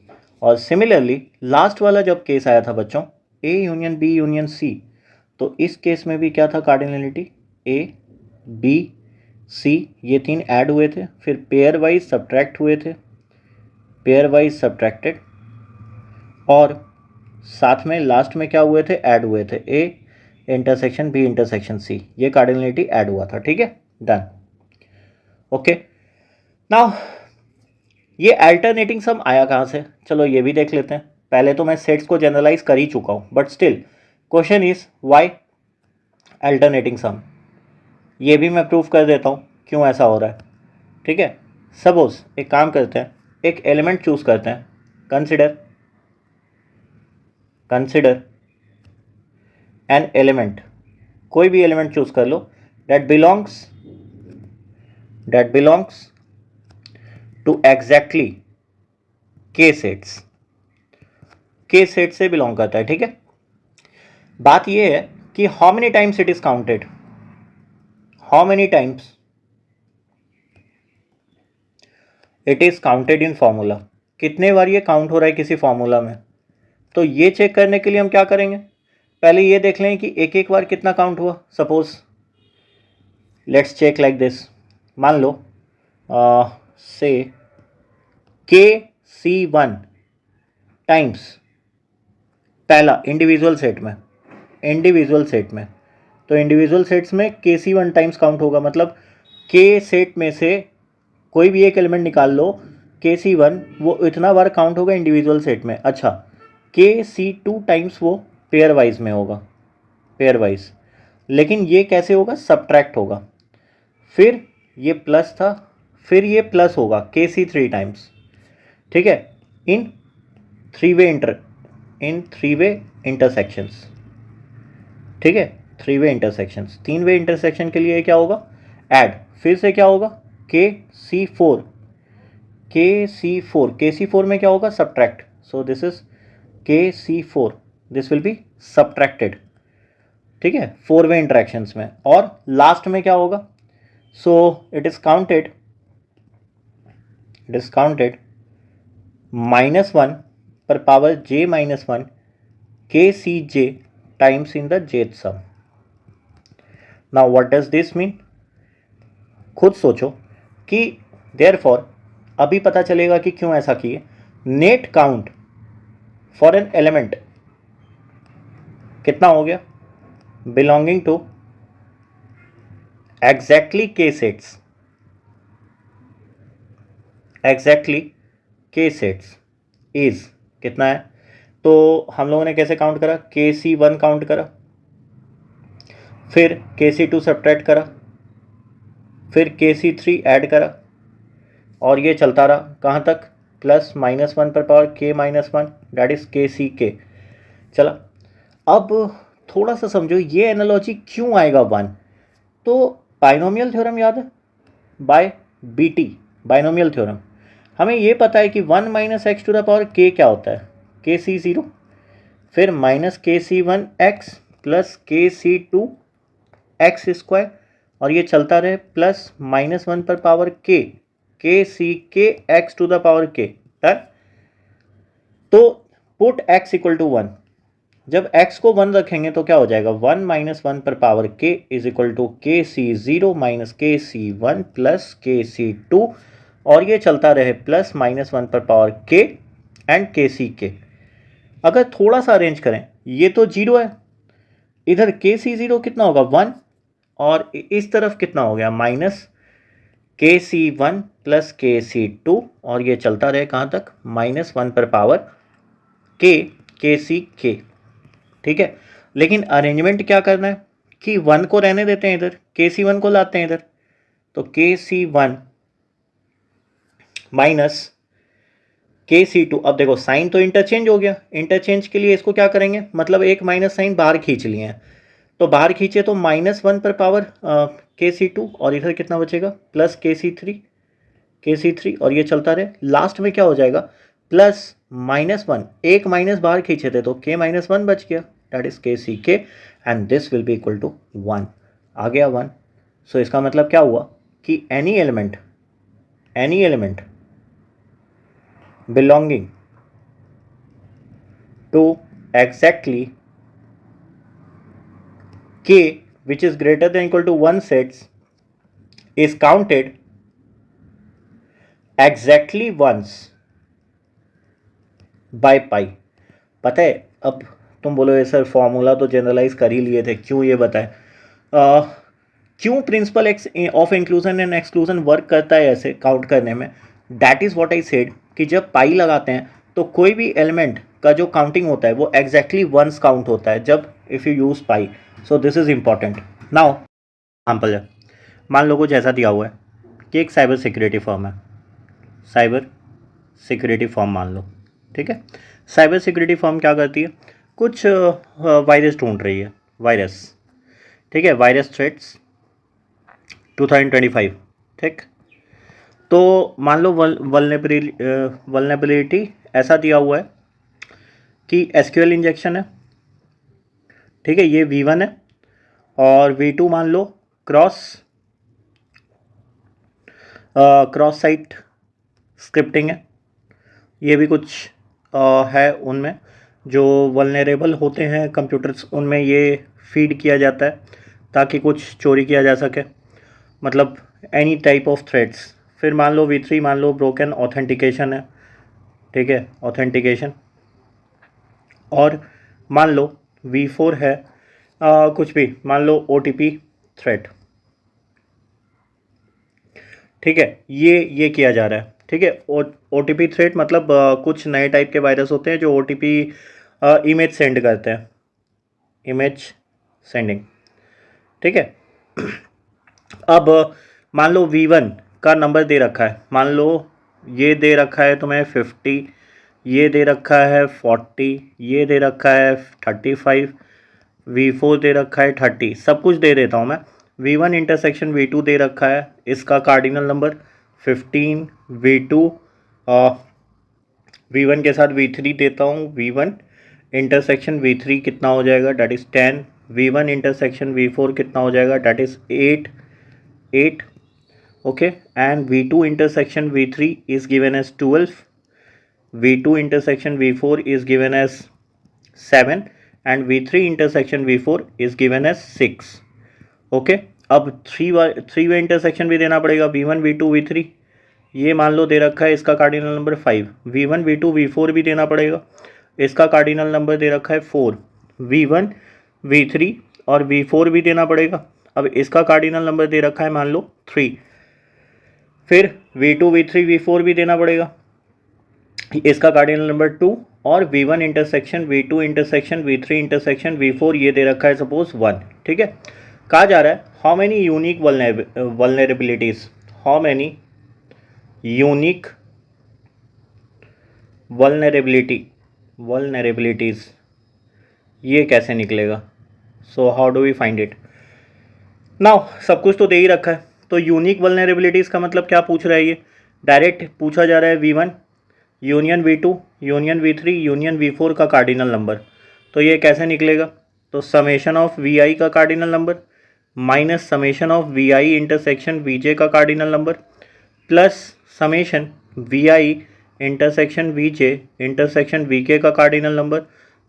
और सिमिलरली लास्ट वाला जब केस आया था बच्चों, A union B union C, तो इस केस में भी क्या था कार्डिनलिटी, ए बी सी, ये 3 ऐड हुए थे, फिर पेयर वाइज सब्ट्रैक्ट हुए थे, पेयर वाइज सब्ट्रैक्टेड, और साथ में लास्ट में क्या हुए थे, ऐड हुए थे, A intersection B intersection C, ये कार्डिनलिटी ऐड हुआ था, ठीक है, डन, ओके। नाउ ये अल्टरनेटिंग सम आया कहाँ से, चलो ये भी देख लेते हैं। पहले तो मैं सेट्स को जनरलाइज कर ही चुका हूँ, but still question is why alternating sum, ये भी मैं प्रूफ कर देता हूँ क्यों ऐसा हो रहा है, ठीक है। सपोज एक काम करते हैं, एक एलिमेंट चूज करते हैं, कंसिडर एन एलिमेंट, कोई भी एलिमेंट चूज कर लो दैट बिलोंग्स टू एग्जैक्टली के सेट्स, के सेट से बिलोंग करता है, ठीक है। बात ये है कि how many times it is counted, how many times it is counted in formula, कितने बार ये काउंट हो रहा है किसी फॉर्मूला में। तो ये चेक करने के लिए हम क्या करेंगे, पहले ये देख लें कि एक एक बार कितना काउंट हुआ। Suppose let's check like this, मान लो से KC1 टाइम्स पहला इंडिविजुअल सेट में, तो इंडिविजुअल सेट्स में KC1 टाइम्स काउंट होगा, मतलब के सेट में से कोई भी एक एलिमेंट निकाल लो, KC1 वो इतना बार काउंट होगा इंडिविजुअल सेट में। अच्छा KC2 टाइम्स वो पेयर वाइज में होगा, पेयर वाइज, लेकिन ये कैसे होगा, सब्ट्रैक्ट होगा, फिर ये प्लस था, फिर ये प्लस होगा KC3 टाइम्स, ठीक है, इन थ्री वे इंटरसेक्शंस, ठीक है। 3 वे इंटरसेक्शंस, 3 वे इंटरसेक्शन के लिए क्या होगा, ऐड, फिर से क्या होगा, KC4, KC4 में क्या होगा, subtract, so this is KC4, this will be subtracted, ठीक है, 4 वे इंटरेक्शंस में। और लास्ट में क्या होगा, सो इट इज काउंटेड -1 पर power j-1 KCJ times in the jth sum. Now what does this mean, खुद सोचो कि देयरफॉर अभी पता चलेगा कि क्यों ऐसा किए। Net count for an element कितना हो गया, belonging to exactly K sets, is कितना है, तो हम लोगों ने कैसे काउंट करा, KC1 काउंट करा, फिर KC2 सब्ट्रैक्ट करा, फिर KC3 ऐड करा, और ये चलता रहा कहाँ तक, +-1 पर power K-1 that is KCK। चला, अब थोड़ा सा समझो ये एनालॉजी क्यों आएगा 1, तो बाइनोमियल थ्योरम याद है, बाय BT बाइनोमियल थ्योरम, हमें ये पता है कि 1 - x⁴ k क्या होता है, KC0, फिर -KC1x + KC2x², और ये चलता रहे +-1 पर power k, KCK x⁴k, done. तो पुट x = 1, जब x को 1 रखेंगे तो क्या हो जाएगा, 1 - 1 पर power k = KC0 - KC1 + KC2, और ये चलता रहे +-1 पर पावर k एंड KCK। अगर थोड़ा सा अरेंज करें, ये तो 0 है, इधर KC0 कितना होगा 1, और इस तरफ कितना हो गया -KC1 + KC2, और ये चलता रहे कहाँ तक, -1 पर पावर k KCK, ठीक है। लेकिन अरेंजमेंट क्या करना है कि 1 को रहने देते हैं इधर, KC1 को लाते हैं इधर, तो KC1 - KC2, अब देखो साइन तो इंटरचेंज हो गया, इंटरचेंज के लिए इसको क्या करेंगे, मतलब एक माइनस साइन बाहर खींच लिए हैं, तो बाहर खींचे तो -1 पर पावर KC2, और इधर कितना बचेगा, +KC3, और ये चलता रहे, लास्ट में क्या हो जाएगा, +-1, एक माइनस बाहर खींचे थे तो K-1 बच गया, that is KCK, and this will be equal to 1, आ गया 1। सो इसका मतलब क्या हुआ कि any element belonging to exactly k which is greater than equal to 1 sets is counted exactly once by pi। पता है, अब तुम बोलोगे सर फॉर्मूला तो जनरलाइज कर ही लिए थे, क्यों, ये बताएं क्यों principal of inclusion and exclusion work करता है ऐसे काउंट करने में। That is what I said कि जब पाई लगाते हैं तो कोई भी एलिमेंट का जो काउंटिंग होता है वो एग्जैक्टली वंस काउंट होता है जब if you use pi. So this is important. Now example है, मान लो कुछ ऐसा दिया हुआ है कि एक साइबर सिक्योरिटी फर्म है, साइबर सिक्योरिटी फर्म मान लो, ठीक है। साइबर सिक्योरिटी फर्म क्या करती है, कुछ वायरस ढूंढ रही है, वायरस, ठीक है, वायरस थ्रेट्स 2025, ठीक। तो मान लो वल्नरेबिलिटी ऐसा दिया हुआ है कि एसक्यूएल इंजेक्शन है, ठीक है, ये V1 है, और V2 मान लो क्रॉस साइट स्क्रिप्टिंग है, ये भी कुछ है उनमें जो वल्नरेबल होते हैं कंप्यूटर्स, उनमें ये फीड किया जाता है ताकि कुछ चोरी किया जा सके, मतलब एनी टाइप ऑफ थ्रेड्स। फिर मान लो V3 मान लो ब्रोकन ऑथेंटिकेशन है, ठीक है, ऑथेंटिकेशन। और मान लो V4 है कुछ भी, मान लो OTP थ्रेड, ठीक है, ये किया जा रहा है, ठीक है। OTP थ्रेड मतलब कुछ नए टाइप के वायरस होते हैं जो OTP इमेज सेंड करते हैं, इमेज सेंडिंग, ठीक है। अब मान लो V1 का नंबर दे रखा है, मान लो ये दे रखा है तुम्हें 50, ये दे रखा है 40, ये दे रखा है 35, V4 दे रखा है 30, सब कुछ दे देता हूँ मैं। V1 इंटरसेक्शन V2 दे रखा है, इसका कार्डिनल नंबर 15, V2 V1 के साथ V3 देता हूँ, V1 इंटरसेक्शन V3 कितना हो जाएगा, that is 10, V1 intersection V4 कितना हो जाएगा, that is 8, okay, and V2 intersection V3 is given as 12, V2 intersection V4 is given as 7 and V3 intersection V4 is given as 6, okay. अब three way intersection भी देना पड़ेगा, V1 V2 V3, ये मान लो दे रखा है, इसका cardinal number 5, V1 V2 V4 भी देना पड़ेगा, इसका कार्डिनल नंबर दे रखा है 4, V1 V3 और V4 भी देना पड़ेगा, अब इसका कार्डिनल नंबर दे रखा है मान लो 3, फिर V2 V3 V4 भी देना पड़ेगा, इसका कार्डिनल नंबर 2, और V1 intersection V2 intersection V3 intersection V4 ये दे रखा है सपोज 1, ठीक है। कहा जा रहा है how many unique vulnerabilities, how many unique vulnerabilities, ये कैसे निकलेगा, so how do we find it now. सब कुछ तो दे ही रखा है, तो यूनिक वल्नरेबिलिटीज़ का मतलब क्या पूछ रहा है, ये डायरेक्ट पूछा जा रहा है V1 union V2 union V3 union V4 का कार्डिनल नंबर, तो ये कैसे निकलेगा, तो समेशन ऑफ VI का cardinal number minus summation of VI intersection VJ का cardinal number plus summation VI intersection VJ intersection VK का कार्डिनल नंबर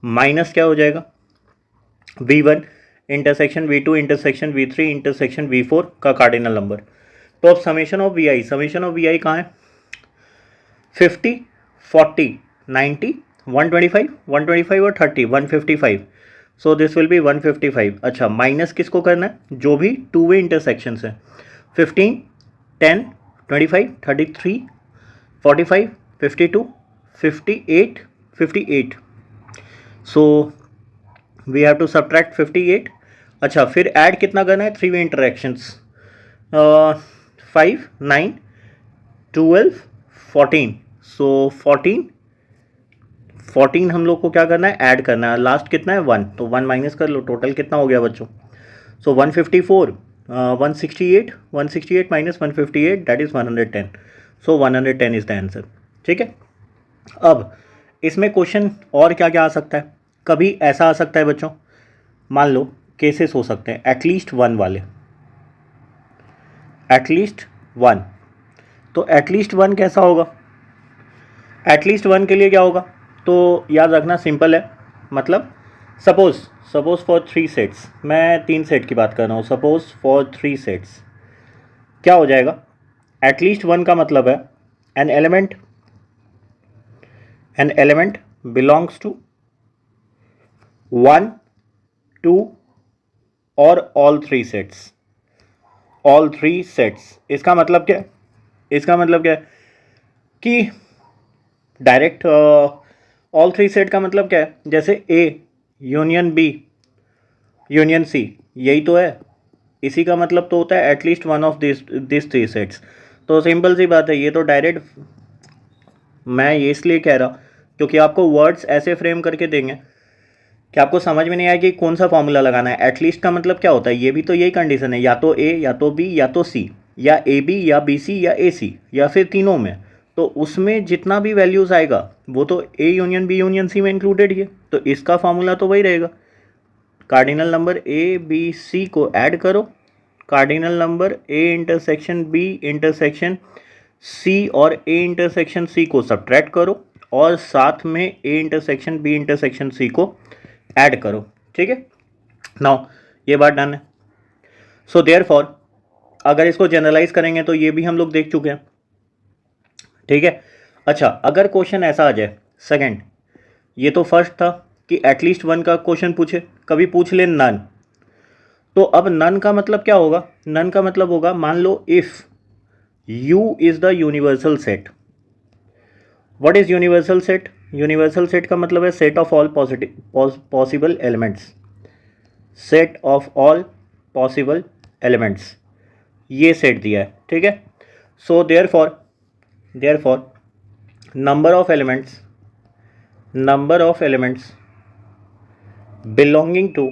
माइनस क्या हो जाएगा, V1 intersection V2 intersection V3 intersection V4 का कार्डिनल नंबर। तो अब summation of VI कहाँ है, 50, 40, 90, 125 और 30, 155, सो दिस विल बी 155। अच्छा, माइनस किसको करना है, जो भी टू वे इंटरसेक्शन है, 15, 10, 25, 33, 45, 52, 58, 58, so we have to subtract 58। अच्छा, फिर ऐड कितना करना है, थ्री वे इंटरेक्शंस, 5, 9, 12, 14, सो 14 हम लोग को क्या करना है, ऐड करना है, लास्ट कितना है 1, तो 1 माइनस कर लो, टोटल कितना हो गया बच्चों, सो 154, 168 minus 158 that is 110, so 110 is the answer, ठीक है। अब इसमें क्वेश्चन और क्या क्या आ सकता है, कभी ऐसा आ सकता है बच्चों, मान लो केसेस हो सकते हैं एटलीस्ट 1 वाले, एटलीस्ट 1, तो एटलीस्ट 1 कैसा होगा, एटलीस्ट 1 के लिए क्या होगा, तो याद रखना सिंपल है, मतलब सपोज फॉर 3 सेट्स, मैं 3 सेट की बात कर रहा हूँ, सपोज फॉर 3 सेट्स क्या हो जाएगा, एटलीस्ट 1 का मतलब है एन एलिमेंट बिलोंग्स टू 1, 2 और ऑल 3 सेट्स, इसका मतलब क्या है, कि डायरेक्ट ऑल 3 सेट का मतलब क्या है, जैसे A union B union C, यही तो है, इसी का मतलब तो होता है एटलीस्ट 1 ऑफ दिस 3 सेट्स। तो सिंपल सी बात है, ये तो डायरेक्ट मैं ये इसलिए कह रहा हूँ क्योंकि आपको वर्ड्स ऐसे फ्रेम करके देंगे कि आपको समझ में नहीं आएगी कौन सा फॉर्मूला लगाना है। एटलीस्ट का मतलब क्या होता है, ये भी तो यही कंडीशन है, या तो A या तो B या तो C, या AB या BC या AC, या फिर तीनों में, तो उसमें जितना भी वैल्यूज़ आएगा वो तो A union B union C में इंक्लूडेड ही है, तो इसका फॉर्मूला तो वही रहेगा, cardinal number A B C को ऐड करो, cardinal number A intersection B intersection C और A इंटरसेक्शन C को सब्ट्रैक्ट करो, और साथ में A intersection B intersection C को ऐड करो, ठीक है। नाउ ये बात डन है, सो देयरफॉर अगर इसको जनरलाइज करेंगे तो ये भी हम लोग देख चुके हैं, ठीक है। अच्छा, अगर क्वेश्चन ऐसा आ जाए, सेकंड, ये तो फर्स्ट था कि एटलीस्ट 1 का क्वेश्चन पूछे, कभी पूछ ले नन, तो अब नन का मतलब क्या होगा, नन का मतलब होगा, मान लो if U is the universal set, what is universal set, universal set का मतलब है set of all possible elements, set of all possible elements, ये सेट दिया है, ठीक है। So therefore number of elements belonging to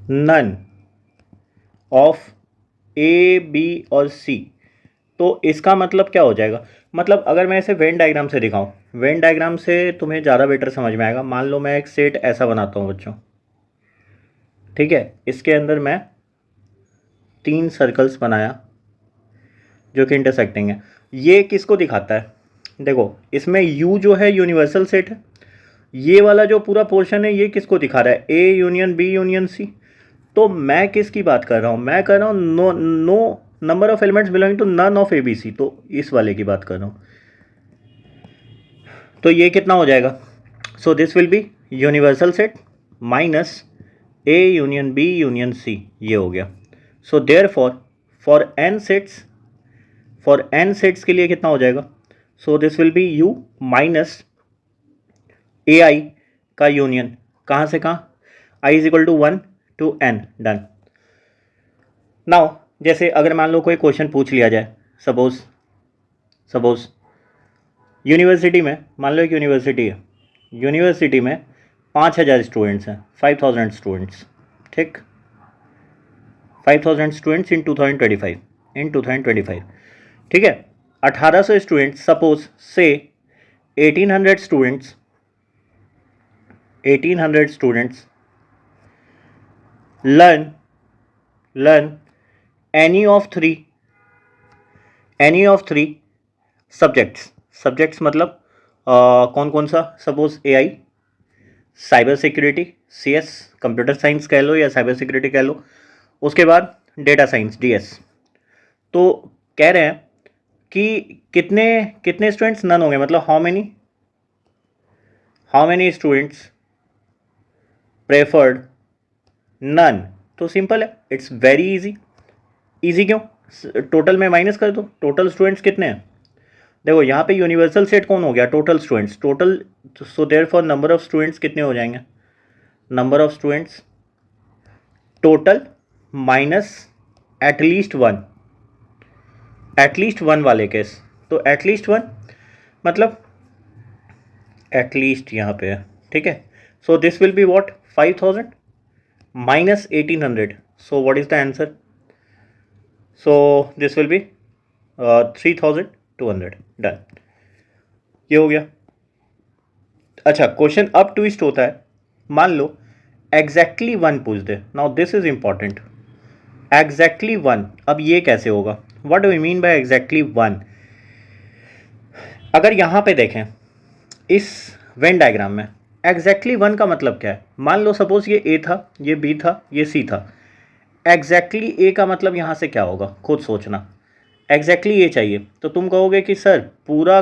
none of A B और C, तो इसका मतलब क्या हो जाएगा? मतलब अगर मैं इसे वेन डायग्राम से दिखाऊं, वेन डायग्राम से तुम्हें ज़्यादा बेटर समझ में आएगा। मान लो मैं एक सेट ऐसा बनाता हूँ बच्चों, ठीक है, इसके अंदर मैं 3 सर्कल्स बनाया जो कि इंटरसेक्टिंग है। ये किसको दिखाता है? देखो इसमें U जो है यूनिवर्सल सेट है, ये वाला जो पूरा पोर्शन है ये किसको दिखा रहा है? A union B union C। तो मैं किसकी बात कर रहा हूँ? मैं कर रहा हूँ no number of elements belonging to none of ABC, तो इस वाले की बात कर रहा हूँ। तो ये कितना हो जाएगा? So this will be universal set minus A union B union C, ये हो गया। So therefore N sets के लिए कितना हो जाएगा? So this will be U minus AI का यूनियन, कहाँ से कहाँ? I is equal to 1 to N, done. Now जैसे अगर मान लो कोई क्वेश्चन पूछ लिया जाए, सपोज यूनिवर्सिटी में, मान लो एक यूनिवर्सिटी है, यूनिवर्सिटी में 5000 स्टूडेंट्स हैं, 5000 स्टूडेंट्स, ठीक, 5000 स्टूडेंट्स इन 2025, ठीक है। 1800 स्टूडेंट्स, सपोज से 1800 students learn any of three subjects मतलब कौन कौन सा? Suppose AI, cyber security, CS, computer science कह लो या साइबर सिक्योरिटी कह लो, उसके बाद डेटा साइंस DS। तो कह रहे हैं कि कितने स्टूडेंट्स नन होंगे, मतलब how many students preferred none. तो सिंपल है, इट्स वेरी इजी क्यों? टोटल में माइनस कर दो, टोटल स्टूडेंट्स कितने हैं? देखो यहाँ पे यूनिवर्सल सेट कौन हो गया? Total students, total. So therefore number of students कितने हो जाएंगे? Number of students total minus at least one वाले केस। तो एटलीस्ट वन मतलब एटलीस्ट यहाँ पे है, ठीक है। So this will be what? 5000 minus 1800, so what is the answer? So this will B 3200, done. ये हो गया। अच्छा, क्वेश्चन अब ट्विस्ट होता है, मान लो एग्जैक्टली 1 पूछ दे। Now this is important, exactly 1। अब ये कैसे होगा? What do we mean by exactly 1? अगर यहाँ पे देखें इस वेन डायग्राम में, एग्जैक्टली 1 का मतलब क्या है? मान लो सपोज ये A था, ये B था, ये C था। एग्जैक्टली A का मतलब यहाँ से क्या होगा? खुद सोचना। एग्जैक्टली ये चाहिए तो तुम कहोगे कि सर पूरा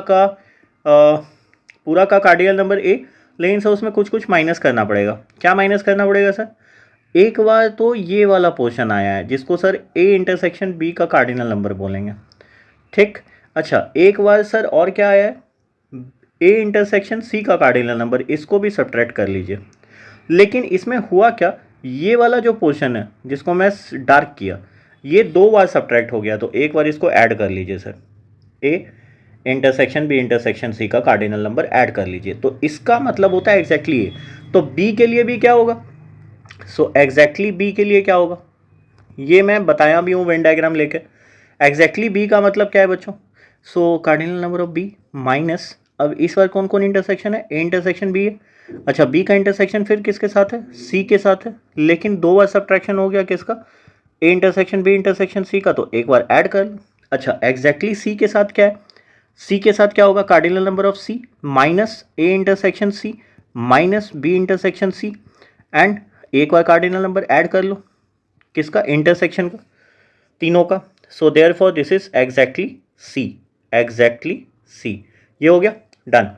का कार्डियल नंबर A, लेकिन सर उसमें कुछ माइनस करना पड़ेगा। क्या माइनस करना पड़ेगा सर? एक बार तो ये वाला पोर्शन आया है जिसको सर A इंटरसेक्शन B का कार्डिनल नंबर बोलेंगे, ठीक। अच्छा, एक बार सर और क्या आया है? A इंटरसेक्शन C का कार्डिनल नंबर, इसको भी सब्ट्रैक्ट कर लीजिए। लेकिन इसमें हुआ क्या, ये वाला जो पोर्शन है जिसको मैं डार्क किया, ये 2 बार सब्ट्रैक्ट हो गया, तो एक बार इसको ऐड कर लीजिए sir. A intersection B intersection C का कार्डिनल नंबर ऐड कर लीजिए, तो इसका मतलब होता है एग्जैक्टली A। तो B के लिए भी क्या होगा? सो एग्जैक्टली B के लिए क्या होगा? ये मैं बताया भी हूँ वेन डायग्राम लेके। एग्जैक्टली B का मतलब क्या है बच्चों? So cardinal number of B minus, अब इस बार कौन कौन इंटरसेक्शन है? A इंटरसेक्शन B है। अच्छा, B का इंटरसेक्शन फिर किसके साथ है? C के साथ है, लेकिन 2 बार सब्ट्रैक्शन हो गया किसका? A intersection B intersection C का, तो एक बार ऐड कर। अच्छा, एग्जैक्टली C के साथ क्या है? C के साथ क्या होगा? Cardinal number of C minus A intersection C minus B intersection C, and एक बार कार्डिनल नंबर ऐड कर लो, किसका? इंटरसेक्शन का, तीनों का। So therefore this is exactly C। ये हो गया, डन।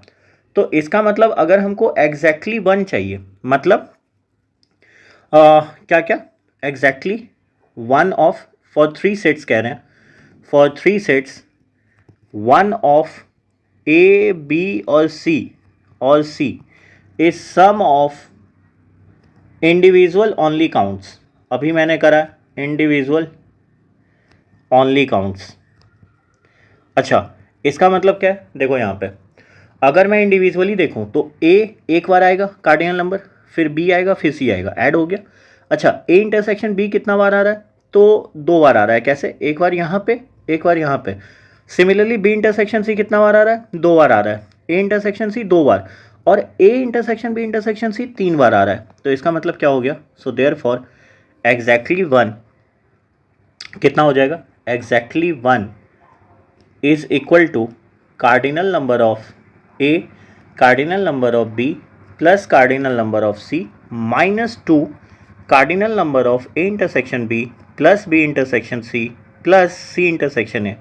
तो इसका मतलब अगर हमको एग्जैक्टली 1 चाहिए, मतलब क्या क्या? एग्जैक्टली 1 ऑफ, फॉर 3 सेट्स कह रहे हैं, for 3 sets 1 of A B और C is sum of individual only counts. अभी मैंने करा इंडिविजुअल ओनली काउंट्स। अच्छा, इसका मतलब क्या है? देखो यहाँ पे अगर मैं इंडिविजुअली देखूँ तो A एक बार आएगा कार्डिनल नंबर, फिर B आएगा, फिर C आएगा, ऐड हो गया। अच्छा ए इंटरसेक्शन बी कितना बार आ रहा है, तो 2 बार आ रहा है। कैसे, एक बार यहाँ पे, एक बार यहाँ पे। सिमिलरली बी इंटरसेक्शन सी कितना बार आ रहा है, 2 बार आ रहा है। ए इंटरसेक्शन सी 2 बार, और A intersection B intersection C 3 बार आ रहा है। तो इसका मतलब क्या हो गया, सो देयरफॉर एग्जैक्टली 1 कितना हो जाएगा, exactly 1 is equal to cardinal number of A, cardinal number of B plus cardinal number of C minus 2 cardinal number of A intersection B plus B intersection C plus C intersection A.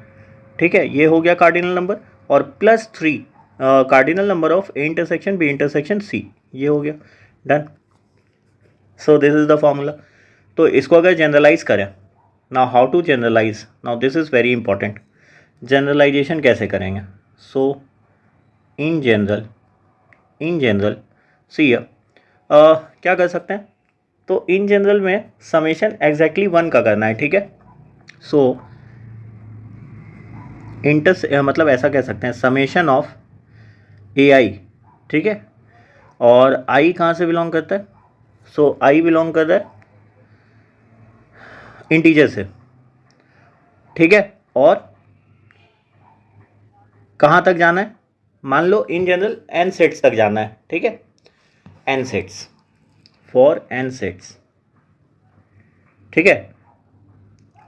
ठीक है, ये हो गया cardinal number, और plus 3 cardinal number of A intersection B intersection C, ये हो गया। Done. So this is the formula. तो इसको अगर जनरलाइज करें, now how to generalize, now this is very important. Generalization कैसे करेंगे, सो इन जनरल सी क्या कर सकते हैं, तो इन जनरल में समेशन एग्जैक्टली 1 का करना है। ठीक है, सो मतलब ऐसा कह सकते हैं समेशन ऑफ ए आई। ठीक है, और आई कहाँ से बिलोंग करता है, सो आई बिलोंग कर रहा है इंटीजर से। ठीक है, और कहाँ तक जाना है, मान लो इन जनरल n सेट्स तक जाना है। ठीक है, n sets, for n sets. ठीक है,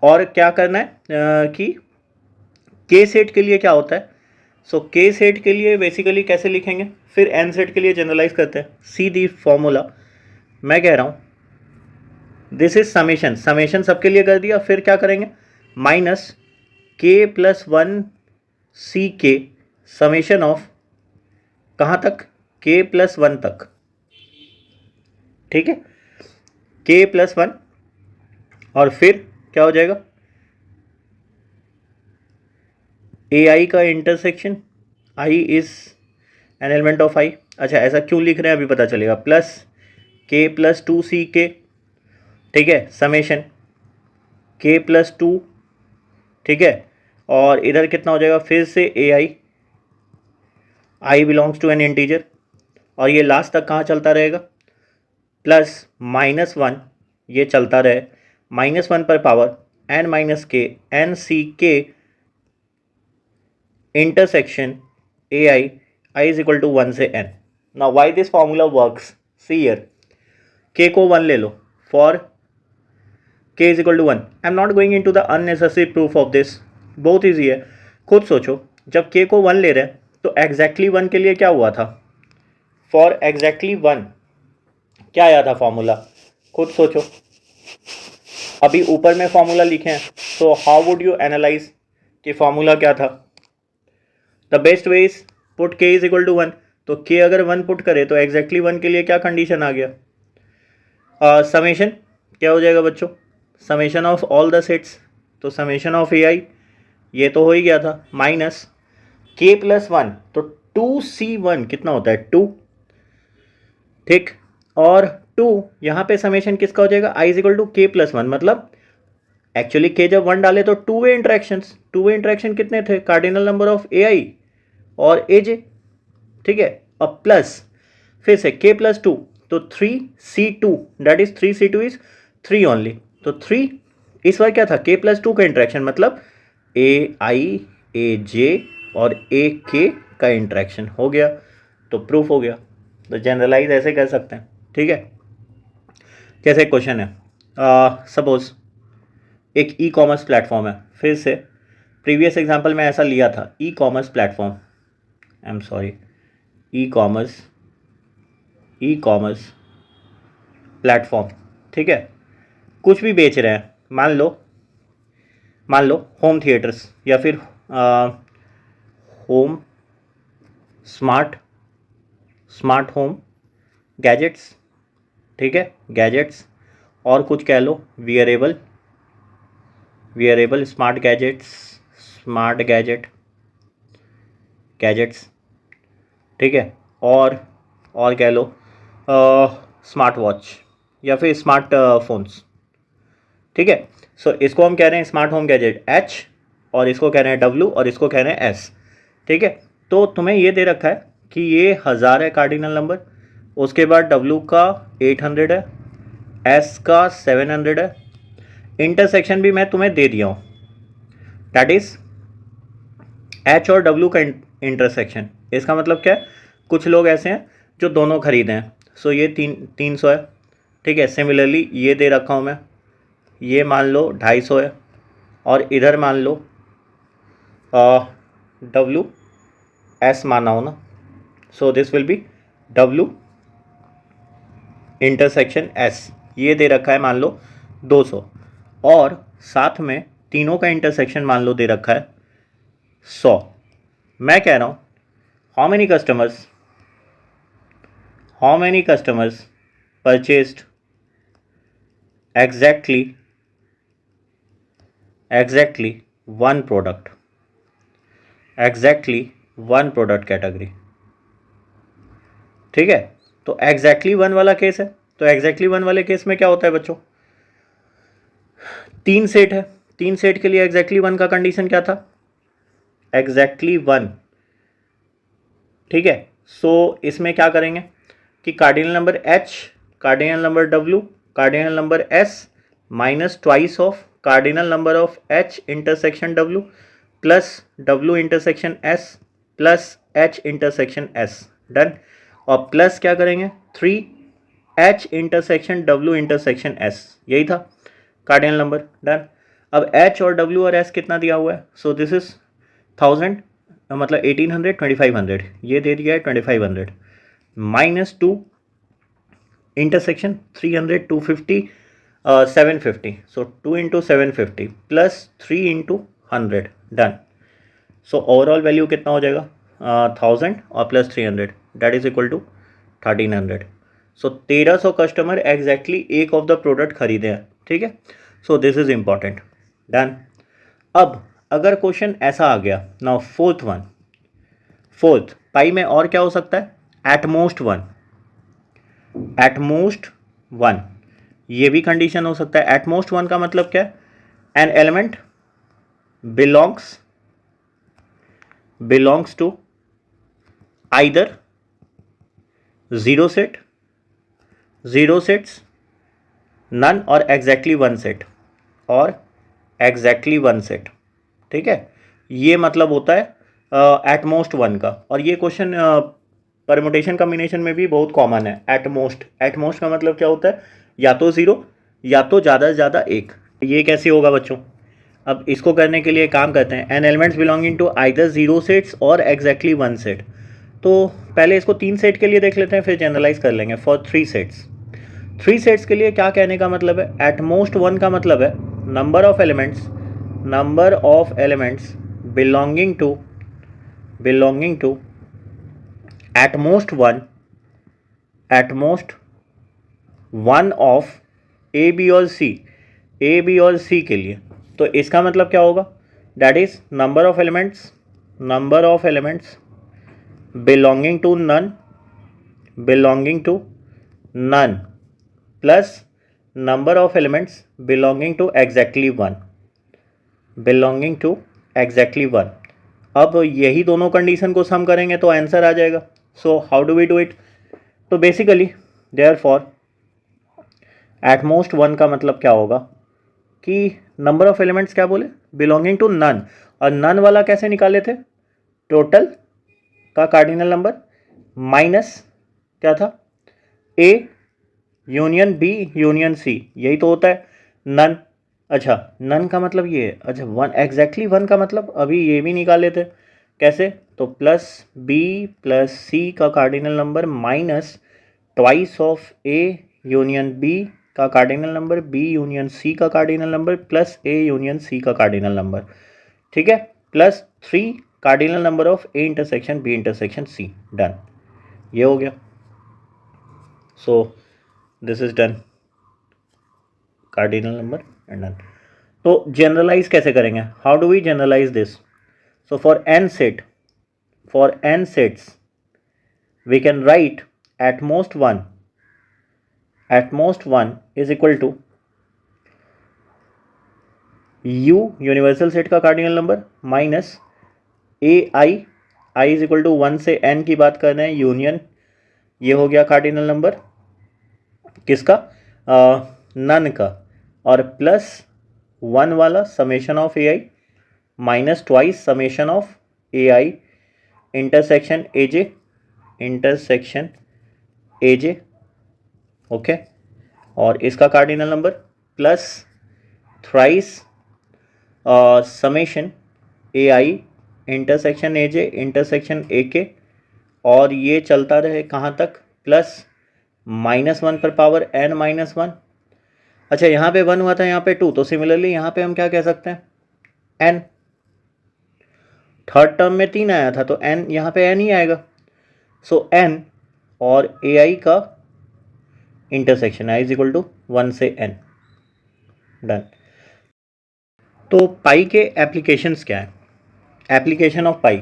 और क्या करना है कि k सेट के लिए क्या होता है, सो k सेट के लिए बेसिकली कैसे लिखेंगे, फिर n सेट के लिए जनरलाइज करते हैं। सी दी फॉर्मूला, मैं कह रहा हूँ दिस इज समेशन, समेशन सबके लिए कर दिया, फिर क्या करेंगे, माइनस k प्लस 1 सी के समेशन ऑफ कहाँ तक, k प्लस 1 तक। ठीक है, k प्लस 1, और फिर क्या हो जाएगा, ए आई का intersection, I is an element of I. अच्छा, ऐसा क्यों लिख रहे हैं अभी पता चलेगा, प्लस k प्लस 2 सी के। ठीक है, समेशन k प्लस 2। ठीक है, और इधर कितना हो जाएगा, फिर से ए आई बिलोंग्स टू एन इंटीजर, और ये लास्ट तक कहाँ चलता रहेगा, प्लस -1, ये चलता रहे -1 पर पावर n माइनस के एन सी के intersection A I is equal to 1 से n। Now why this formula works, see here, k को 1 ले लो, for k is equal to 1। I am not going in to the unnecessary proof of this, बहुत easy है। खुद सोचो, जब k को 1 ले रहे हैं तो एग्जैक्टली 1 के लिए क्या हुआ था, फॉर एग्जैक्टली 1 क्या आया था फॉर्मूला, खुद सोचो। अभी ऊपर में फॉर्मूला लिखे हैं, तो हाउ वुड यू एनालाइज कि फॉर्मूला क्या था। The best way is put k is equal to 1, तो k अगर 1 पुट करे तो एग्जैक्टली 1 के लिए क्या कंडीशन आ गया, समेशन क्या हो जाएगा बच्चों, summation of all the sets, तो समेशन ऑफ ए आई ये तो हो ही गया था, माइनस k प्लस 1, तो 2c1 कितना होता है 2। ठीक, और 2 यहाँ पे समेशन किसका हो जाएगा, i is equal to k plus 1, मतलब एक्चुअली k जब 1 डाले तो 2 वे इंट्रैक्शन कितने थे, कार्डिनल नंबर ऑफ ए आई और ए जे। ठीक है, अब प्लस फिर से k प्लस 2, तो 3c2, that is 3c2 is 3 only, तो 3 इस बार क्या था, k प्लस 2 का इंट्रैक्शन, मतलब ए आई ए जे और ए के का इंट्रैक्शन हो गया, तो प्रूफ हो गया। तो जनरलाइज ऐसे कर सकते हैं। ठीक है, जैसे क्वेश्चन है, सपोज एक ई कॉमर्स प्लेटफॉर्म है, फिर से प्रीवियस एग्जांपल में ऐसा लिया था, e commerce platform, I am sorry, e commerce platform. ठीक है, कुछ भी बेच रहे हैं, मान लो होम थिएटर्स, या फिर होम स्मार्ट होम गैजेट्स। ठीक है, गैजेट्स, और कुछ कह लो वियरेबल स्मार्ट गैजेट्स। ठीक है, और कह लो स्मार्ट वॉच या फिर स्मार्ट फोन्स। ठीक है, सो इसको हम कह रहे हैं स्मार्ट होम गैजेट H, और इसको कह रहे हैं W, और इसको कह रहे हैं S। ठीक है, तो तुम्हें ये दे रखा है कि ये 1000 है कार्डिनल नंबर, उसके बाद W का 800 है, एस का 700 है, इंटरसेक्शन भी मैं तुम्हें दे दिया हूँ, दैट इज एच और डब्ल्यू का इंटरसेक्शन। इसका मतलब क्या है, कुछ लोग ऐसे हैं जो दोनों खरीदे हैं, सो ये 300 है, ठीक है। सिमिलरली ये दे रखा हूँ मैं, ये मान लो 250 है, और इधर मान लो डब्ल्यू एस माना हो ना, सो this will B W intersection S, ये दे रखा है मान लो 200, और साथ में तीनों का इंटरसेक्शन मान लो दे रखा है 100। मैं कह रहा हूँ how many customers purchased exactly one product category, ठीक है। तो एग्जैक्टली वन वाला केस है, तो एग्जैक्टली वन वाले केस में क्या होता है बच्चों, 3 सेट है, 3 सेट के लिए एग्जैक्टली वन का कंडीशन क्या था, एग्जैक्टली वन, ठीक है। सो इसमें क्या करेंगे कि cardinal number H, cardinal number W, cardinal number S minus twice of cardinal number of H intersection W plus W intersection S plus H intersection S, done. और प्लस क्या करेंगे 3 H intersection W intersection S, यही था cardinal number, done. अब H और W और S कितना दिया हुआ है, सो दिस इज 1000, मतलब 1800 2500, ये दे दिया है 2500 minus 2 intersection 300 250 750, so 2 into 750 plus 3 into 100, done. So overall value कितना हो जाएगा 1000 और plus 300, that is equal to 1300। So 1300 customer exactly एक ऑफ द प्रोडक्ट खरीदे हैं, ठीक है। So this is important, done. अब अगर क्वेश्चन ऐसा आ गया, नाउ फोर्थ पाई में और क्या हो सकता है, एटमोस्ट वन, ये भी कंडीशन हो सकता है। एटमोस्ट वन का मतलब क्या है, an element belongs to either zero sets, none और एग्जैक्टली वन सेट, ठीक है। ये मतलब होता है एटमोस्ट वन का, और ये क्वेश्चन परमुटेशन कॉम्बिनेशन में भी बहुत कॉमन है। एटमोस्ट का मतलब क्या होता है, या तो ज़ीरो या तो ज़्यादा से ज़्यादा एक। ये कैसे होगा बच्चों, अब इसको करने के लिए काम करते हैं, an elements belonging to either zero sets और एग्जैक्टली वन सेट। तो पहले इसको 3 सेट के लिए देख लेते हैं, फिर जनरलाइज कर लेंगे फॉर 3 सेट्स के लिए क्या कहने का मतलब है, एटमोस्ट वन का मतलब है number of elements belonging to at most one of A B और सी के लिए। तो इसका मतलब क्या होगा, that is number of elements belonging to none plus number of elements belonging to exactly one. अब यही दोनों कंडीशन को सम करेंगे तो आंसर आ जाएगा। So how do we do it, तो बेसिकली देयरफॉर एटमोस्ट वन का मतलब क्या होगा कि नंबर ऑफ एलिमेंट्स क्या बोले, बिलोंगिंग टू नन, और नन वाला कैसे निकाले थे, टोटल का कार्डिनल नंबर माइनस क्या था, A union B union C, यही तो होता है नन। अच्छा नन का मतलब ये है, अच्छा वन एग्जैक्टली वन का मतलब अभी ये भी निकाले थे, कैसे, तो प्लस बी प्लस सी का cardinal number minus twice of A union B का cardinal number, B union C का cardinal number plus A union C का कार्डिनल नंबर, ठीक है, plus 3 cardinal number of A intersection B intersection C, done. ये हो गया, so this is done, cardinal number and done. तो generalize कैसे करेंगे, how do we generalize this, so for N sets we can write at most one is equal to U universal set का cardinal number minus A I is equal to 1 से n की बात कर रहे हैं, यूनियन ये हो गया कार्डिनल नंबर किसका, नन का, और प्लस 1 वाला summation of A I minus twice summation of A I intersection A J, okay. और इसका cardinal number plus thrice summation A I intersection A J intersection A के, और ये चलता रहे कहाँ तक, प्लस -1 पर पावर n -1। अच्छा, यहाँ पे 1 हुआ था, यहाँ पे 2, तो सिमिलरली यहाँ पे हम क्या कह सकते हैं, n। थर्ड टर्म में 3 आया था तो n यहाँ पे n ही आएगा। सो n और ए आई का intersection i is equal to 1 से n, डन। तो पाई के एप्लीकेशंस क्या है, एप्लीकेशन ऑफ पाई,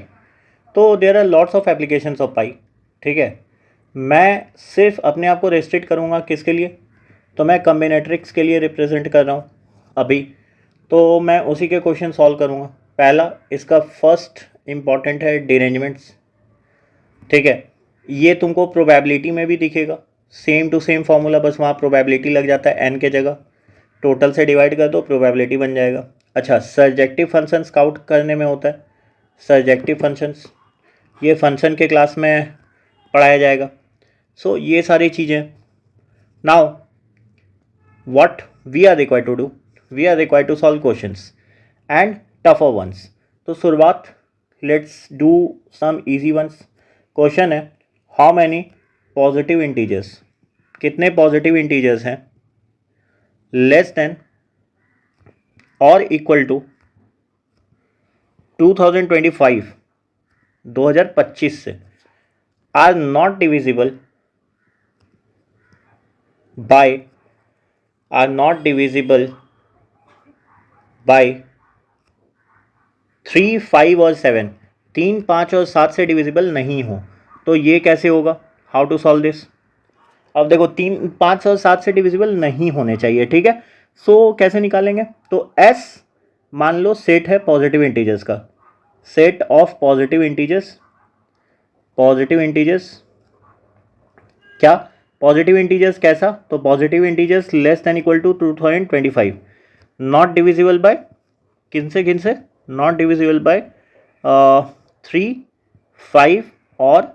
तो there are lots of applications of pi, ठीक है। मैं सिर्फ अपने आप को रेस्ट्रिक्ट करूँगा किसके लिए, तो मैं कॉम्बिनेट्रिक्स के लिए रिप्रेजेंट कर रहा हूँ अभी, तो मैं उसी के क्वेश्चन सॉल्व करूँगा। पहला इसका फर्स्ट इम्पॉर्टेंट है डिरेंजमेंट्स, ठीक है। ये तुमको प्रोबेबिलिटी में भी दिखेगा, सेम टू सेम फार्मूला, बस वहाँ प्रोबेबिलिटी लग जाता है n के जगह, टोटल से डिवाइड कर दो प्रोबेबिलिटी बन जाएगा। अच्छा, सर्जेक्टिव फंक्शंस काउंट करने में होता है, सर्जेक्टिव फंक्शंस ये फंक्शन के क्लास में पढ़ाया जाएगा। सो ये सारी चीज़ें। Now what we are required to do, we are required to solve questions and tougher ones. तो शुरुआत, let's do some easy ones. Question है, हाउ मैनी पॉजिटिव इंटीजर्स, कितने पॉजिटिव इंटीजर्स हैं लेस देन और equal to 2025 से are not divisible by 3, 5 और 7, 3, 5 और 7 से डिविजिबल नहीं हो। तो ये कैसे होगा, हाउ टू सॉल्व दिस। अब देखो 3, 5 और 7 से डिविजिबल नहीं होने चाहिए, ठीक है। सो कैसे निकालेंगे, तो S मान लो सेट है पॉजिटिव इंटीजर्स का, सेट ऑफ पॉजिटिव इंटीजर्स क्या, पॉजिटिव इंटीजर्स कैसा, तो positive integers less than equal to 2025, not divisible by किन से, नॉट डिविजिबल बाय 3, 5 और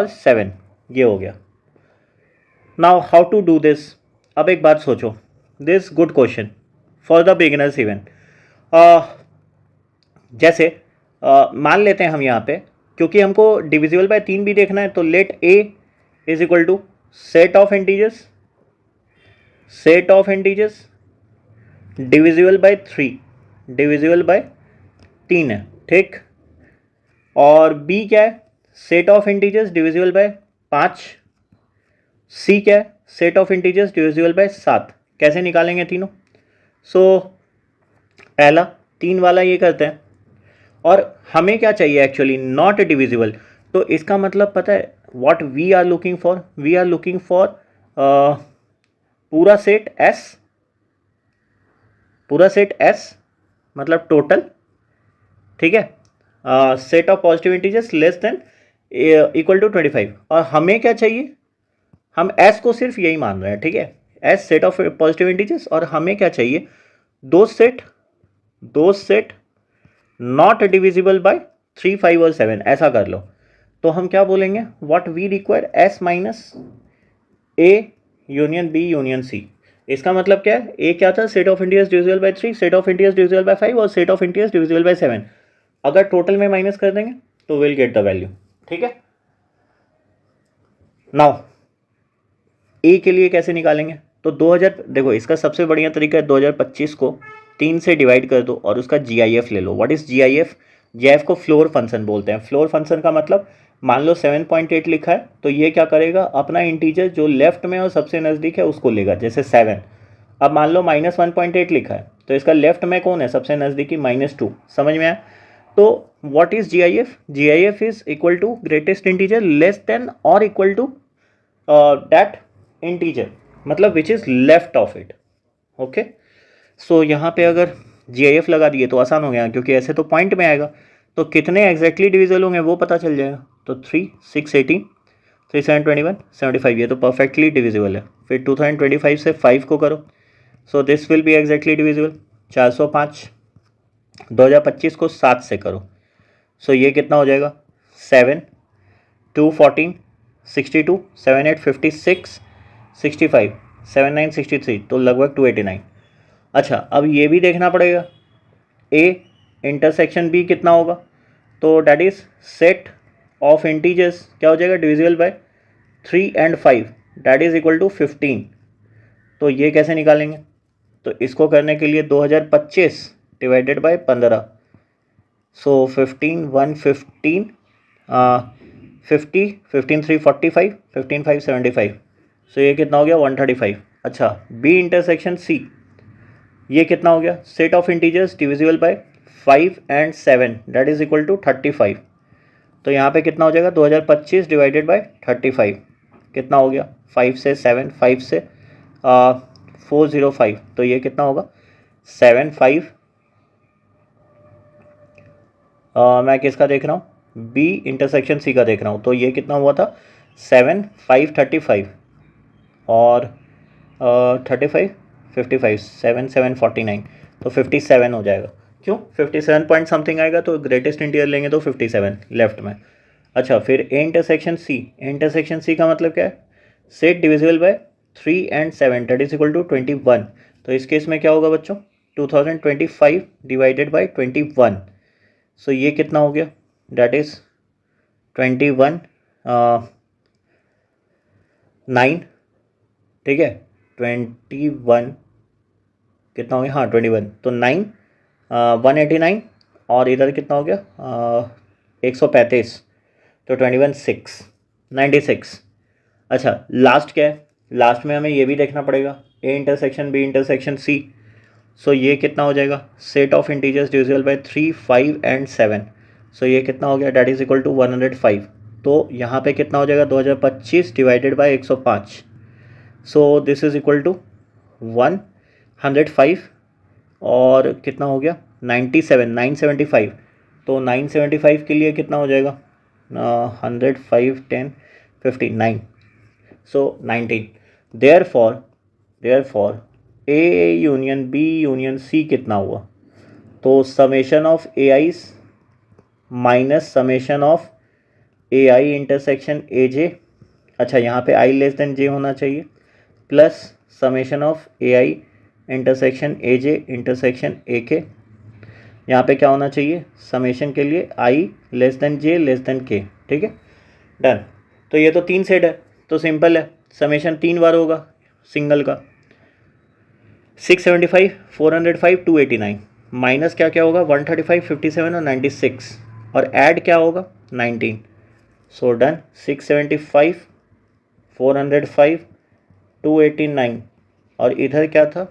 7 ये हो गया। Now how to do this. अब एक बात सोचो, this good question for the beginners even. जैसे मान लेते हैं हम यहाँ पे, क्योंकि हमको डिविजिबल बाय 3 भी देखना है, तो let a is equal to set of integers divisible by 3, divisible by 3 है, ठीक। और b क्या है, set of integers divisible by 5, c क्या है, set of integers divisible by 7। कैसे निकालेंगे तीनों, सो पहला 3 वाला ये करते हैं, और हमें क्या चाहिए एक्चुअली, नॉट डिविजिबल। तो इसका मतलब पता है what we are looking for, we are looking for पूरा सेट S मतलब टोटल, ठीक है। Set of positive integers less than equal to 25, और हमें क्या चाहिए, हम S को सिर्फ यही मान रहे हैं, ठीक है, S set of positive integers, और हमें क्या चाहिए, दो सेट नॉट डिविजिबल बाय 3, 5 और 7, ऐसा कर लो। तो हम क्या बोलेंगे, what we require S minus A union B union C। इसका मतलब क्या है, A क्या था, set of integers divisible by 3, set of integers divisible by 5 और set of integers divisible by 7। अगर टोटल में माइनस कर देंगे तो विल गेट द वैल्यू, ठीक है। नाउ A के लिए कैसे निकालेंगे, तो 2000, देखो इसका सबसे बढ़िया तरीका है 2025 को 3 से डिवाइड कर दो और उसका GIF ले लो। व्हाट इज GIF, GIF को फ्लोर फंक्शन बोलते हैं। फ्लोर फंक्शन का मतलब, मान लो 7.8 लिखा है, तो ये क्या करेगा, अपना इंटीजर जो लेफ्ट में और सबसे नज़दीक है उसको लेगा, जैसे 7। अब मान लो -1.8 लिखा है, तो इसका लेफ्ट में कौन है सबसे नज़दीकी, -2। समझ में आया। तो what is GIF, GIF is equal to greatest integer less than और इक्वल टू दैट इंटीजर, मतलब which is left of it, okay. So यहाँ पे अगर GIF लगा दिए तो आसान हो गया, क्योंकि ऐसे तो पॉइंट में आएगा, तो कितने एग्जैक्टली डिविजिबल होंगे वो पता चल जाएगा। तो 3, 6, 18, 3721 75, ये तो परफेक्टली डिविजिबल है। फिर 2025 से 5 को करो, सो this will B exactly divisible. 405 2025 को 7 से करो, सो ये कितना हो जाएगा 7 2 14 62 7 8 56 65 7 9 63, तो लगभग 289। अच्छा, अब ये भी देखना पड़ेगा ए इंटरसेक्शन बी कितना होगा, तो that is set of integers क्या हो जाएगा divisible by 3 and 5 that is equal to 15। तो ये कैसे निकालेंगे, तो इसको करने के लिए 2025 डिवाइडेड बाय 15, सो 15 1 15 50 15 3 45 15 5 75, सो ये कितना हो गया 135। अच्छा, बी इंटरसेक्शन सी ये कितना हो गया, set of integers divisible by 5 and 7 that is equal to 35। तो यहाँ पे कितना हो जाएगा 2025 डिवाइडेड बाय 35 कितना हो गया 5 से 7 5 से 405, तो ये कितना होगा 7 5 मैं किसका देख रहा हूँ बी इंटरसेक्शन सी का देख रहा हूँ, तो ये कितना हुआ था 7 5 35 और 35 55 7 7 49, तो 57 हो जाएगा। क्यों 57 पॉइंट समथिंग आएगा, तो ग्रेटेस्ट इंटीरियर लेंगे तो 57 लेफ्ट में। अच्छा, फिर ए इंटरसेक्शन सी, ए इंटरसेक्शन सी का मतलब क्या है, set divisible by 3 and 7 that is equal to 21। तो इस केस में क्या होगा बच्चों 2025 डिवाइडेड बाय 21, सो ये कितना हो गया दैट इज 21 9, ठीक है 21 कितना हो गया, हाँ 21, तो 9 189 और इधर कितना हो गया 135, तो 21 6 96। अच्छा, लास्ट क्या है, लास्ट में हमें ये भी देखना पड़ेगा A intersection B intersection C, so ये कितना हो जाएगा set of integers divisible by 3 5 and 7, so ये कितना हो गया डैट इज इक्वल टू 105। तो यहाँ पे कितना हो जाएगा 2025 divided by 105, so this is equal to 105 और कितना हो गया 97 975, तो 975 के लिए कितना हो जाएगा 100 5 10 59, so 19। Therefore A union B union C कितना हुआ, तो summation of A I's minus summation of A I intersection A J, अच्छा यहाँ पे आई लेस देन जे होना चाहिए, plus summation of A I intersection A J intersection A K, यहाँ पे क्या होना चाहिए समेशन के लिए I less than J less than K, ठीक है डन। तो ये तो 3 सेट है, तो सिंपल है, समेशन 3 बार होगा सिंगल का 675 405 289, माइनस क्या क्या होगा 135 57 और 96, और ऐड क्या होगा 19, सो डन 675 405 289 और इधर क्या था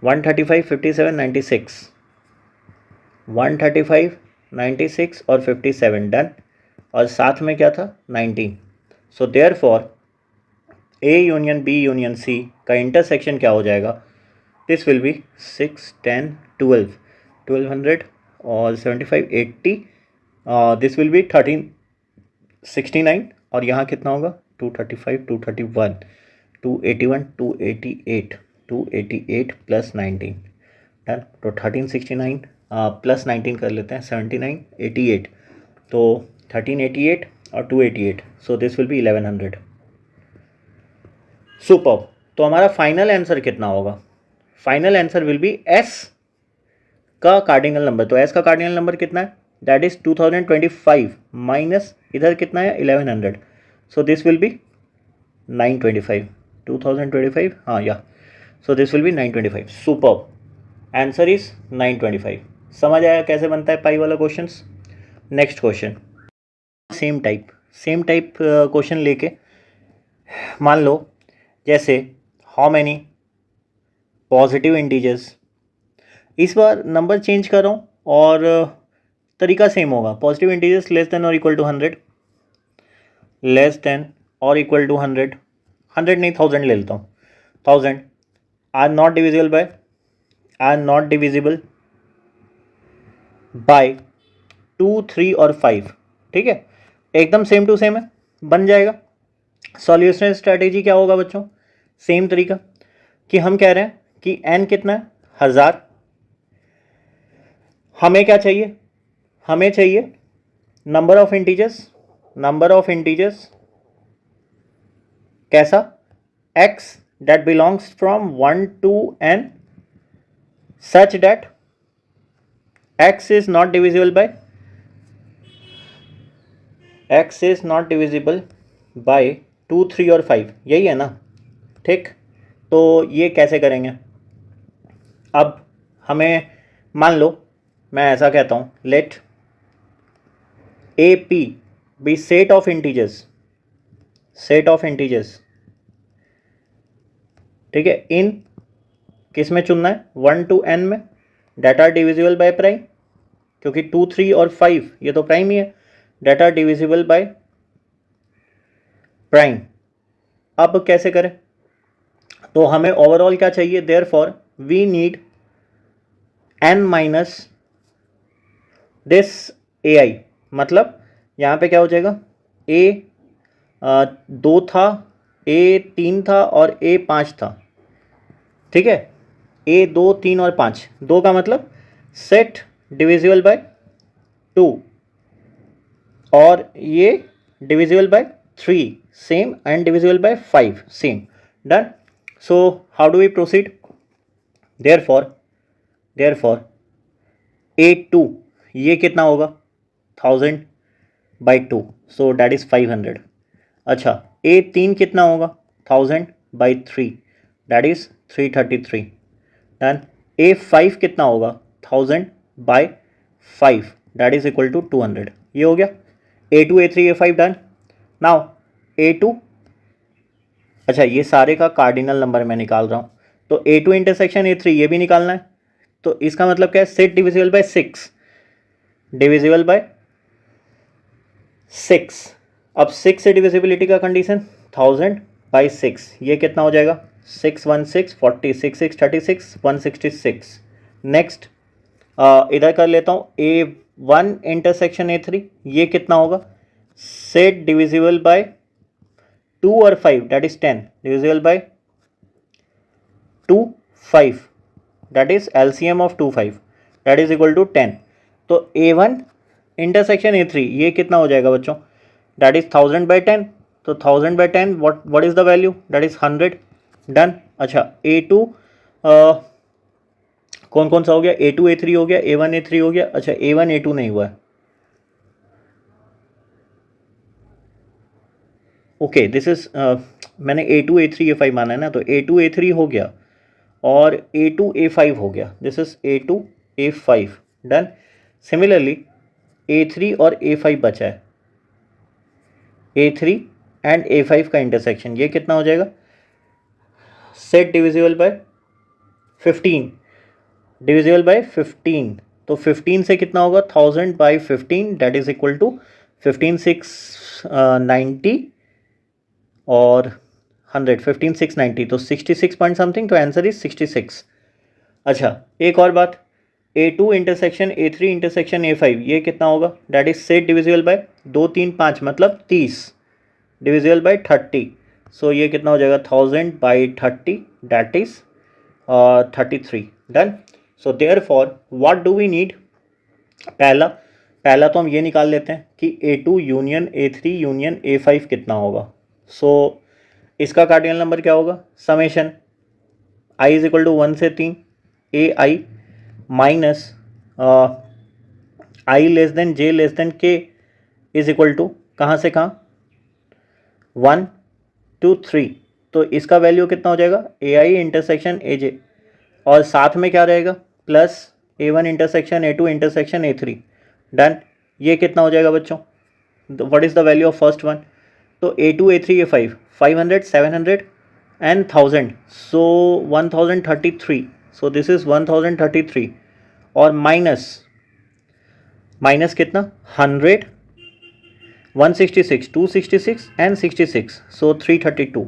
135 57 96 135 96 और 57 डन, और साथ में क्या था 19। So therefore A union B union C का इंटरसेक्शन क्या हो जाएगा, दिस विल बी 6 10 12 1200 और 75 80, दिस विल बी 13 69 और यहाँ कितना होगा 235 231 281 288 288 प्लस 19 डन, तो 1369 प्लस 19 कर लेते हैं 79 88, तो 1388 और 288, सो दिस विल बी 1100। सुपर, तो हमारा फाइनल आंसर कितना होगा, final answer will B S का कार्डिनल नंबर, तो एस का कार्डिनल नंबर कितना है दैट इज 2025 माइनस इधर कितना है 1100, सो दिस विल बी 925 2025, हाँ या, सो this will B 925। Super, answer is 925। समझ आया कैसे बनता है पाई वाला questions. Next question same type question लेके, मान लो जैसे हाउ मैनी पॉजिटिव इंटीजर्स, इस बार नंबर चेंज कर रहा हूँ और तरीका सेम होगा, पॉजिटिव इंटीजर्स लेस देन और इक्वल टू 100, लेस देन और इक्वल टू 100 100 नहीं 1000 ले लेता हूँ, 1000 आर नॉट डिविजिबल बाय 2 3 और 5, ठीक है एकदम सेम टू सेम है, बन जाएगा। सॉल्यूशन स्ट्रैटेजी क्या होगा बच्चों, सेम तरीका कि हम कह रहे हैं कि n कितना है 1000, हमें क्या चाहिए, हमें चाहिए number of integers, number of integers कैसा, x that belongs from 1 to n such that x is not divisible by x is not divisible by 2, 3 और 5, यही है ना, ठीक। तो ये कैसे करेंगे, अब हमें मान लो मैं ऐसा कहता हूँ, let A P be set of integers, set of integers, ठीक है, इन किस में चुनना है, 1 to n में, that are divisible by prime, क्योंकि 2, 3 और 5 ये तो प्राइम ही है, that are divisible by prime. अब कैसे करें, तो हमें ओवरऑल क्या चाहिए, therefore we need n minus this A I, मतलब यहाँ पे क्या हो जाएगा, ए 2 था, ए 3 था और ए 5 था, ठीक है, ए 2, 3 और 5, 2 का मतलब सेट डिविजिबल बाय 2 और ये divisible by 3 same and divisible by 5 same, done. So how do we proceed, therefore A2 ये कितना होगा 1000 बाई 2, सो डैट इज 500। अच्छा A3 कितना होगा 1000 by 3, that is 333, done. A5 कितना होगा 1000 by 5, that is equal to 200, ये हो गया A2 A3 A5, done. Now A2, अच्छा ये सारे का कार्डिनल नंबर मैं निकाल रहा हूँ, तो A2 इंटरसेक्शन A3 ये भी निकालना है, तो इसका मतलब क्या है, set divisible by 6, divisible by 6। अब 6 से डिविजिबिलिटी का कंडीशन 1000 बाई 6, ये कितना हो जाएगा 6 1 6 40 6 6 36 166। नेक्स्ट इधर कर लेता हूँ A1 इंटरसेक्शन A3, ये कितना होगा, सेट डिविजिबल बाय 2 और 5 that is 10, divisible by 2 5 that is LCM of 2 5 that is equal to 10। तो A1 इंटरसेक्शन A3 ये कितना हो जाएगा बच्चों, दैट इज 1000 बाई 10, तो 1000 by 10 what is the value, that is 100, done. अच्छा A2 कौन कौन सा हो गया, A2 A3 हो गया, A1 A3 हो गया, अच्छा A1 A2 नहीं हुआ है, ओके दिस इज मैंने A2 A3 A5 माना है ना, तो A2 A3 हो गया और A2 A5 हो गया, this is A2 A5, done. Similarly A3 और A5 बचा है, A3 एंड A5 का इंटरसेक्शन ये कितना हो जाएगा, set divisible by 15, divisible by 15, तो 15 से कितना होगा 1000 by 15 that is equal to 15 6 90 और 100 15 6 90, तो 66 पॉइंट समथिंग, तो आंसर इज 66। अच्छा एक और बात, A2 intersection A3 intersection A5 ये कितना होगा, that is set divisible by 2 3 5 मतलब 30, डिविजिबल बाय 30, सो ये कितना हो जाएगा 1000 by 30 that is 33, done. So therefore what do we need, पहला तो हम ये निकाल लेते हैं कि A2 union A3 union A5 कितना होगा। सो इसका कार्डिनल नंबर क्या होगा, summation I is equal to 1 से 3 AI minus I less than J less than K is equal to कहाँ से कहाँ 1 2 3, तो इसका वैल्यू कितना हो जाएगा AI इंटरसेक्शन AJ और साथ में क्या रहेगा plus A1 intersection A2 intersection A3, done. ये कितना हो जाएगा बच्चों, what is the value of first one, तो A2 A3 A5 500 700 and 1000, so 1033, so this is 1033 और माइनस कितना 100 166 266 and 66, so 332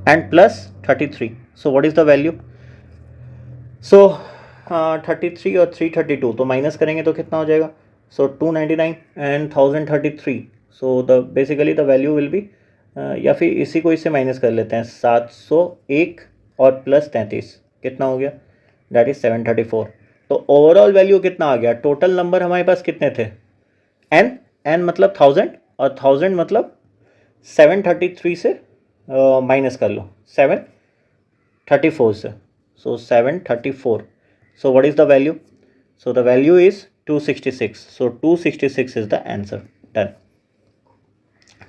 and plus 33, so what is the value, so 33 और 332 तो माइनस करेंगे तो कितना हो जाएगा, सो 299 and 1033 so the basically the value will be, या फिर इसी को इससे माइनस कर लेते हैं, 701 और प्लस 33 कितना हो गया, दैट इज 734। तो ओवरऑल वैल्यू कितना आ गया, टोटल नंबर हमारे पास कितने थे, एन, एन मतलब 1000 और 1000 मतलब 733 से माइनस कर लो 734 से, सो 734, सो what is the value, so the value is 266, so 266 is the answer, done.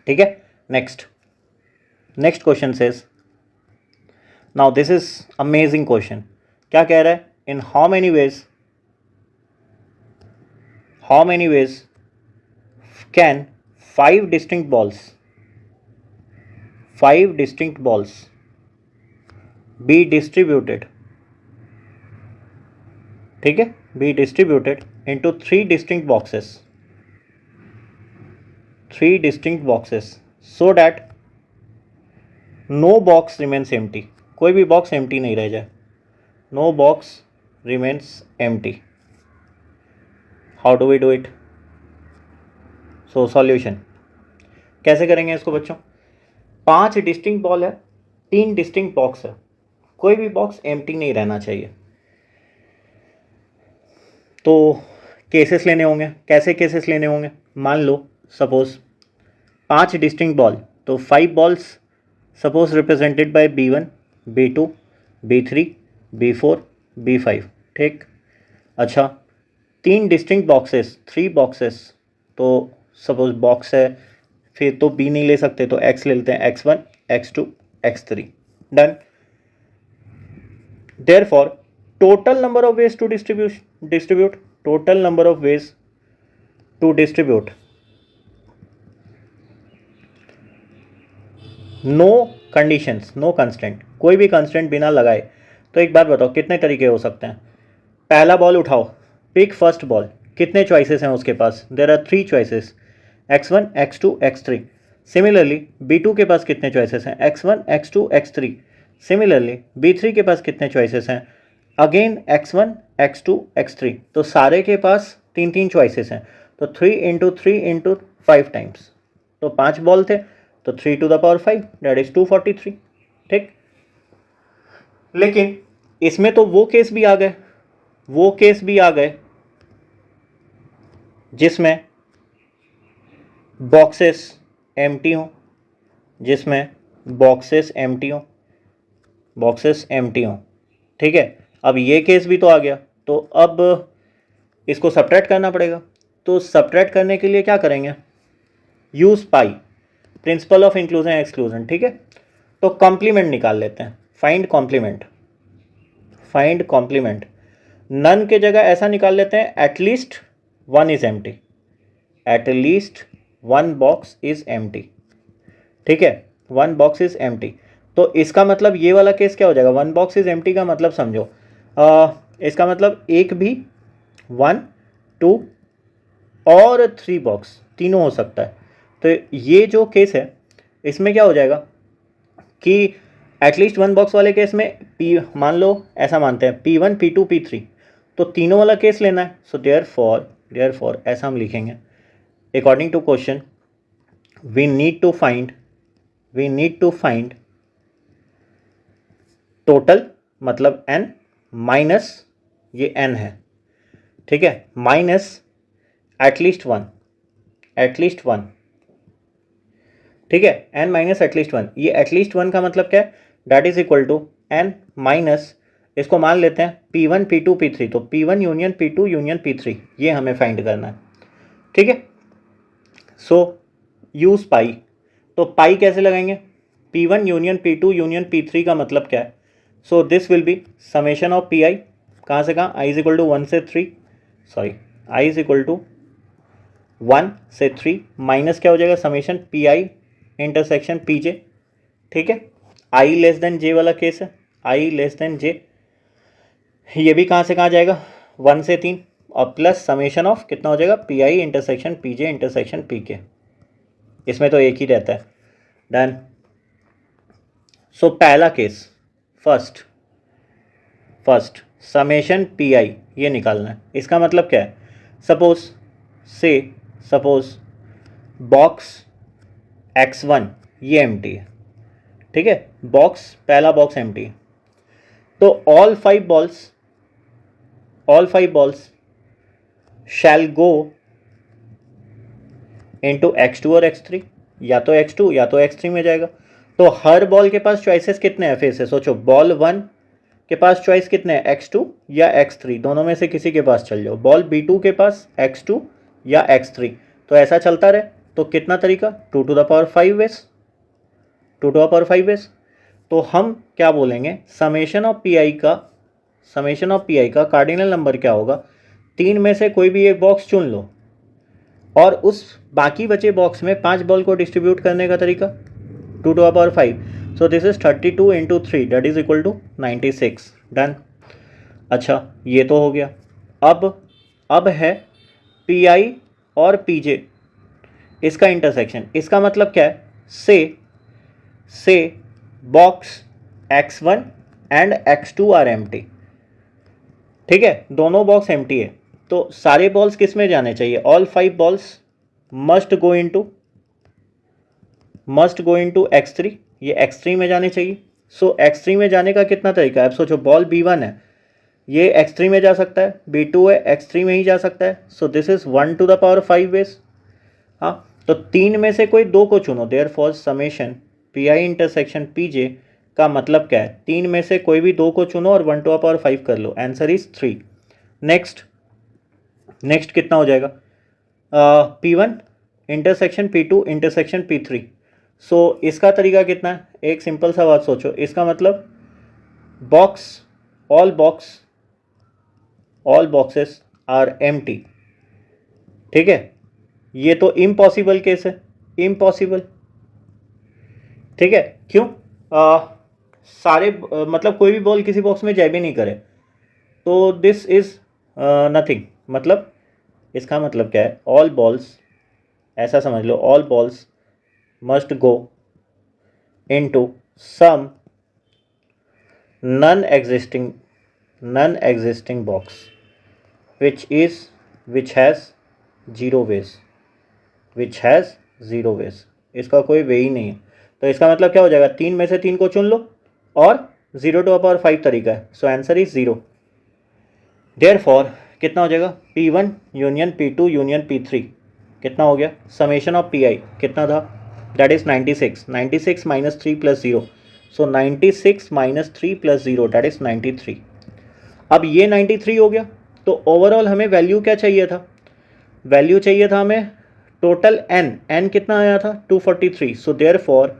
ठीक है, next question says, now this is amazing question, क्या कह रहा है, in how many ways can 5 distinct balls be distributed, ठीक है, be distributed into 3 distinct boxes so that no box remains empty, कोई भी बॉक्स एम्प्टी नहीं रह जाए, no box remains empty, how do we do it, so solution कैसे करेंगे इसको बच्चों, 5 डिस्टिंक्ट बॉल है, 3 डिस्टिंक्ट बॉक्स है, कोई भी बॉक्स एम्प्टी नहीं रहना चाहिए, तो केसेस लेने होंगे, कैसे केसेस लेने होंगे, मान लो सपोज 5 डिस्टिंक्ट बॉल, तो 5 balls suppose represented by B1, B2, B3, B4, B5, ठीक। अच्छा, 3 डिस्टिंक्ट बॉक्सेस, 3 बॉक्सेस, तो सपोज बॉक्स है, फिर तो B नहीं ले सकते तो X ले लेते हैं, X1, X2, X3, done. Therefore total number of ways to distribute, total number of ways to distribute, no conditions, no constant, कोई भी कंस्टेंट बिना लगाए, तो एक बात बताओ कितने तरीके हो सकते हैं, पहला बॉल उठाओ, पिक फर्स्ट बॉल, कितने चॉइसेस हैं उसके पास, there are 3 choices, X1, X2, X3। Similarly B2 के पास कितने चॉइसेस हैं, X1, X2, X3। Similarly B3 के पास कितने चॉइसेस हैं, अगेन X1, X2, X3। तो सारे के पास 3 चॉइसेस हैं, तो 3 इंटू 3 इंटू 5 टाइम्स, तो 5 बॉल थे, तो 3 to the power 5 that is 243, ठीक। लेकिन इसमें तो वो केस भी आ गए जिसमें बॉक्सेस एम्प्टी हों, ठीक है। अब ये केस भी तो आ गया, तो अब इसको सब्ट्रैक्ट करना पड़ेगा, तो सब्ट्रैक्ट करने के लिए क्या करेंगे, use pi, principal of inclusion exclusion, ठीक है। तो कॉम्प्लीमेंट निकाल लेते हैं, फाइंड कॉम्प्लीमेंट, नन के जगह ऐसा निकाल लेते हैं, at least 1 is empty, at least 1 box is empty, ठीक है, 1 बॉक्स इज एम्प्टी। तो इसका मतलब ये वाला केस क्या हो जाएगा, 1 बॉक्स इज एम्प्टी का मतलब समझो, इसका मतलब एक भी 1, 2 और 3 बॉक्स तीनों हो सकता है। तो ये जो केस है इसमें क्या हो जाएगा कि एटलीस्ट 1 बॉक्स वाले केस में P, मान लो ऐसा मानते हैं P1, P2, P3, तो तीनों वाला केस लेना है, सो देयरफॉर ऐसा हम लिखेंगे, according to question we need to find total, मतलब n माइनस ये n है, ठीक है, माइनस एटलीस्ट वन, ठीक है, n माइनस एटलीस्ट 1, ये एटलीस्ट 1 का मतलब क्या है, that is equal to n minus, इसको मान लेते हैं P1, P2, P3, तो P1 union P2 union P3, ये हमें फाइंड करना है, ठीक है। सो यूज पाई, तो पाई कैसे लगाएंगे, P1 union P2 union P3 का मतलब क्या है, so this will be summation of Pi, कहाँ से कहाँ, i इज इक्वल टू 1 से 3, sorry i is equal to 1 से 3 माइनस क्या हो जाएगा, समेशन Pi इंटरसेक्शन Pj, ठीक है। i लेस देन j वाला केस है, i लेस देन j, ये भी कहाँ से कहाँ जाएगा, 1 से 3, और प्लस समेशन ऑफ कितना हो जाएगा, Pi intersection Pj intersection Pk, इसमें तो एक ही रहता है, डन। सो पहला केस, फर्स्ट समेशन Pi ये निकालना है, इसका मतलब क्या है, सपोज बॉक्स x1 ये एम्प्टी है, ठीक है, बॉक्स पहला बॉक्स एम्प्टी है, तो ऑल फाइव बॉल्स शैल गो इनटू x2 और x3, या तो x2 या तो x3 में जाएगा। तो हर बॉल के पास चॉइसेस कितने हैं फिर से सोचो, बॉल 1 के पास चॉइस कितने हैं, x2 या x3, दोनों में से किसी के पास चल जाओ। बॉल b2 के पास x2 या x3, तो ऐसा चलता रहे। तो कितना तरीका, 2 to the power 5 ways, 2 to the power 5 ways. तो हम क्या बोलेंगे, समेशन ऑफ पी आई का कार्डिनल नंबर क्या होगा, 3 में से कोई भी एक बॉक्स चुन लो और उस बाकी बचे बॉक्स में 5 बॉल को डिस्ट्रीब्यूट करने का तरीका 2 to the power 5। So this is 32 into 3 that is equal to 96। Done. अच्छा ये तो हो गया। अब है पी आई और पी जे, इसका इंटरसेक्शन। इसका मतलब क्या है, से box x1 and x2 are empty, ठीक है, दोनों बॉक्स एम्प्टी है। तो सारे बॉल्स किस में जाने चाहिए, all 5 balls must go into x3, ये x3 में जाने चाहिए। सो x3 में जाने का कितना तरीका है, अब सोचो बॉल b1 है, ये x3 में जा सकता है, b2 है x3 में ही जा सकता है। So this is 1 to the power 5 ways. हाँ, तो 3 में से कोई 2 को चुनो, therefore summation P I intersection P J का मतलब क्या है, 3 में से कोई भी 2 को चुनो और 1 to the power 5 कर लो, आंसर इज 3। नेक्स्ट कितना हो जाएगा, P1 intersection P2 intersection P3। सो इसका तरीका कितना है, एक सिंपल सा बात सोचो, इसका मतलब ऑल बॉक्सेस आर एम्प्टी, ठीक है। ये तो इम्पॉसिबल केस है, इम्पॉसिबल, ठीक है। क्यों, मतलब कोई भी बॉल किसी बॉक्स में जा भी नहीं करे, तो दिस इज नथिंग। मतलब इसका मतलब क्या है, ऑल बॉल्स, ऐसा समझ लो, all balls must go into some non existing box which has zero ways, इसका कोई वे ही नहीं है। तो इसका मतलब क्या हो जाएगा, 3 में से 3 को चुन लो और 0 to the power 5 तरीका है। So answer is 0। देयरफॉर कितना हो जाएगा, P1 union P2 union P3 कितना हो गया, समेशन ऑफ पी आई कितना था, that is 96 minus 3 plus 0। So 96 minus 3 plus 0 that is 93। अब ये 93 हो गया, तो ओवरऑल हमें वैल्यू क्या चाहिए था, वैल्यू चाहिए था हमें टोटल n कितना आया था, 243। So therefore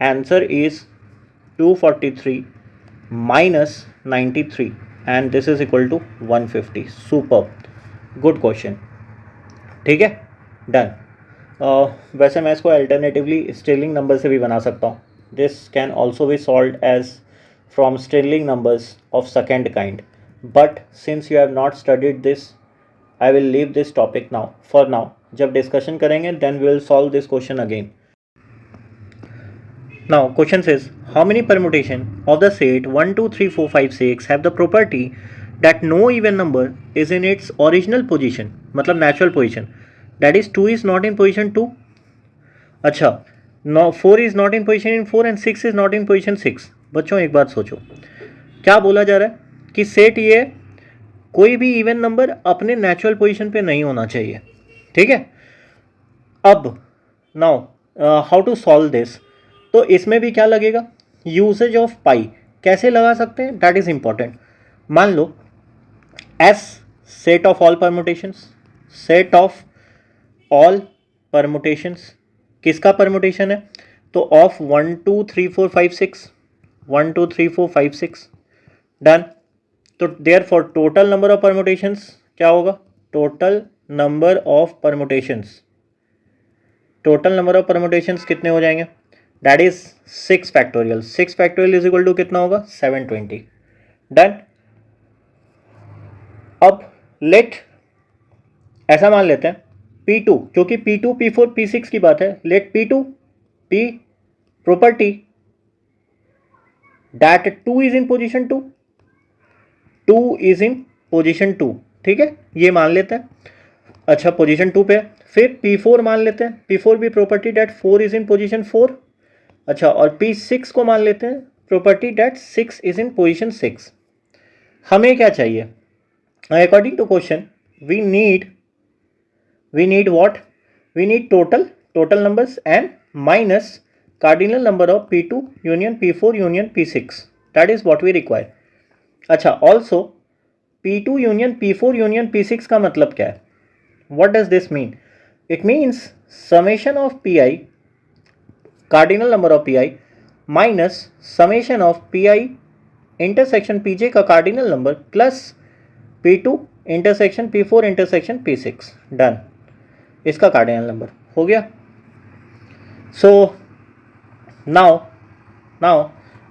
answer is 243 minus 93 and this is equal to 150। Super, good question, ठीक है, डन। वैसे मैं इसको अल्टरनेटिवली स्टिलिंग नंबर से भी बना सकता हूँ, this can also be solve as from Stirling numbers of second kind, but since you have not studied this I will leave this topic now for now. जब discussion करेंगे then we will solve this question again. Now question says, how many permutation of the set 1 2 3 4 5 6 have the property that no even number is in its original position, मतलब natural position, that is 2 is not in position 2। अच्छा, no 4 is not in position in 4 and 6 is not in position 6। बच्चों एक बात सोचो, क्या बोला जा रहा है कि सेट ये कोई भी इवन नंबर अपने नेचुरल पोजीशन पे नहीं होना चाहिए, ठीक है। अब now how to solve this, तो इसमें भी क्या लगेगा, यूसेज ऑफ पाई कैसे लगा सकते हैं, दैट इज इंपॉर्टेंट। मान लो S set of all permutations, किसका परमुटेशन है, तो ऑफ 1 2 3 4 5 6, 1 2 3 4 5 6, डन। तो therefore total number of permutations क्या होगा, टोटल नंबर ऑफ परमुटेशंस कितने हो जाएंगे, that is 6 factorial. 6 factorial is equal to कितना होगा, 720, डन। अब लेट ऐसा मान लेते हैं P2, क्योंकि P2 P4 P6 की बात है, let P2 P property that 2 is in position 2, 2 is in position 2, ठीक है, ये मान लेते हैं। अच्छा पोजीशन 2 पे फिर P4 मान लेते हैं, P4 भी property that 4 is in position 4। अच्छा, और P6 को मान लेते हैं property that 6 is in position 6। हमें क्या चाहिए? According to question we need what? We need total numbers and minus cardinal number of P2 union P4 union P6. That is what we require. अच्छा, also P2 union P4 union P6 का मतलब क्या है? What does this mean? It means summation of Pi, cardinal number of Pi, minus summation of Pi intersection Pj का cardinal number plus P2 intersection P4 intersection P6. Done. इसका cardinal number हो गया। So now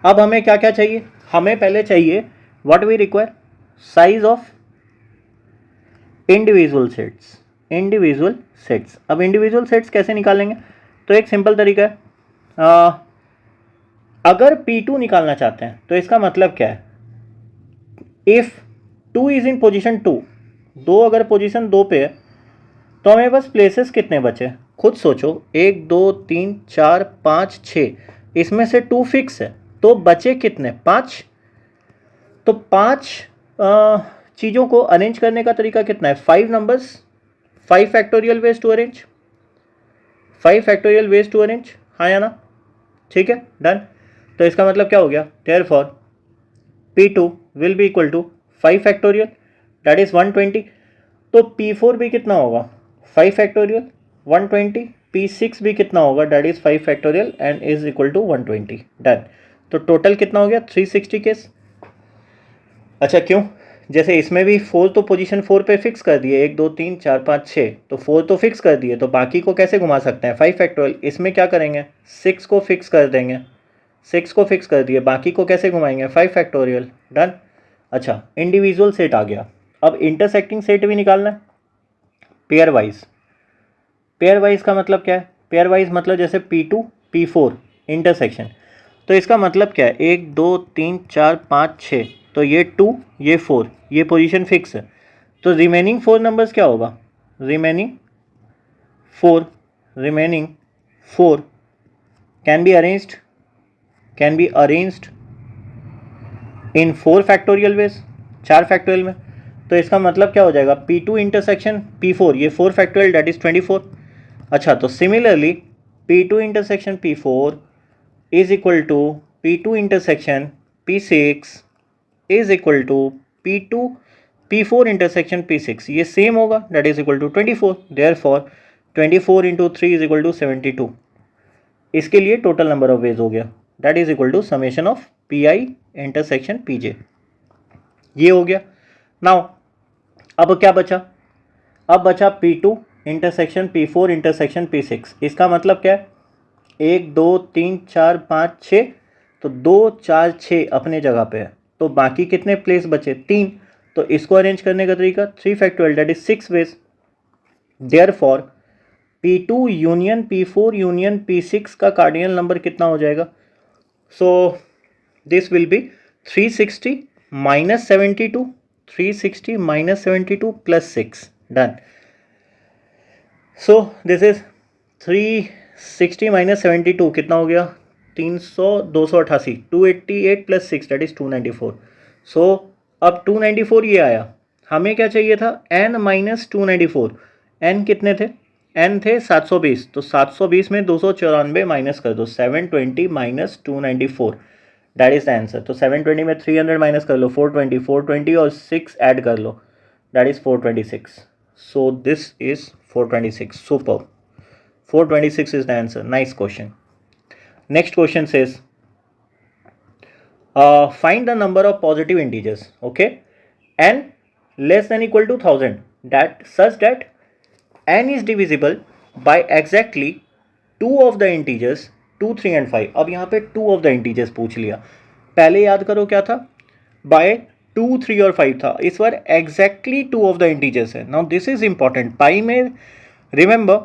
अब हमें क्या क्या चाहिए? हमें पहले चाहिए what we require, size of individual sets. अब इंडिविजुअल सेट्स कैसे निकालेंगे? तो एक सिंपल तरीका है, अगर P2 निकालना चाहते हैं तो इसका मतलब क्या है? इफ 2 इज इन पोजीशन 2, दो अगर पोजीशन 2 पे है तो हमें बस प्लेसेस कितने बचे? खुद सोचो, 1 2 3 4 5 6, इसमें से 2 फिक्स है तो बचे कितने? 5। तो 5 चीज़ों को अरेंज करने का तरीका कितना है? 5 numbers, 5 factorial ways to arrange, 5 factorial ways to arrange, हाँ या ना? ठीक है, डन। तो इसका मतलब क्या हो गया? Therefore P2 will be equal to 5 factorial, that is 120। तो P4 भी कितना होगा? 5 फैक्टोरियल 120। P6 भी कितना होगा? That is 5 factorial and is equal to 120। Done. तो टोटल कितना हो गया? 360 केस। अच्छा, क्यों? जैसे इसमें भी 4 तो पोजीशन 4 पे फिक्स कर दिए, 1 2 3 4 5 6, तो 4 तो फिक्स कर दिए, तो बाकी को कैसे घुमा सकते हैं? 5 फैक्टोरियल। इसमें क्या करेंगे? 6 को फिक्स कर देंगे, 6 को फिक्स कर दिए, बाकी को कैसे घुमाएंगे? 5 फैक्टोरियल। डन। अच्छा, इंडिविजुअल सेट आ गया। अब इंटरसेक्टिंग सेट भी निकालना है, पेयर वाइज का मतलब क्या है? पेयर वाइज मतलब जैसे P2 P4 इंटरसेक्शन, तो इसका मतलब क्या है? 1 2 3 4 5 6, तो ये 2 ये 4, ये पोजीशन फिक्स है, तो रिमेनिंग 4 नंबर्स क्या होगा? Remaining 4 can be arranged in 4 factorial veg, 4 factorial में। तो इसका मतलब क्या हो जाएगा? P2 इंटरसेक्शन P4, ये 4 फैक्टोरियल दैट इज 24। अच्छा, तो similarly P2 intersection P4 is equal to P2 intersection P6 is equal to P4 intersection P6, ये सेम होगा, that is equal to 24। Therefore 24 into 3 is equal to 72। इसके लिए total number of ways हो गया, that is equal to summation of Pi intersection Pj। ये हो गया। Now अब क्या बचा? अब बचा P2 intersection P4 intersection P6। इसका मतलब क्या है? 1 2 3 4 5 6, तो 2 4 6 अपने जगह पे है, तो बाकी कितने प्लेस बचे? 3। तो इसको अरेंज करने का तरीका 3 factorial that is 6 ways. Therefore P2 union P4 union P6 का कार्डिनल नंबर कितना हो जाएगा? So this will be 360 minus 72, 360 minus 72 plus 6, done. So this is 360 minus 72 कितना हो गया? 300 288, 288 plus 6 that is 294. So अब 294 ये आया, हमें क्या चाहिए था? n minus 294। n कितने थे? n थे 720, तो 720 में 294 माइनस कर दो, 720 minus 294, that is the answer. तो 720 में 300 माइनस कर लो, 420 और 6 ऐड कर लो, that is 426। So this is 426। Super, 426 is the answer. Nice question. Next question says find the number of positive integers, okay, n less than equal to 1000 that such that n is divisible by exactly 2 of the integers 2 3 and 5। अब यहाँ पे 2 of the integers पूछ लिया, पहले याद करो क्या था? बाय 2 3 और 5 था, इस बार एग्जैक्टली 2 ऑफ द इंटीजर्स है। Now this is important, PIE में remember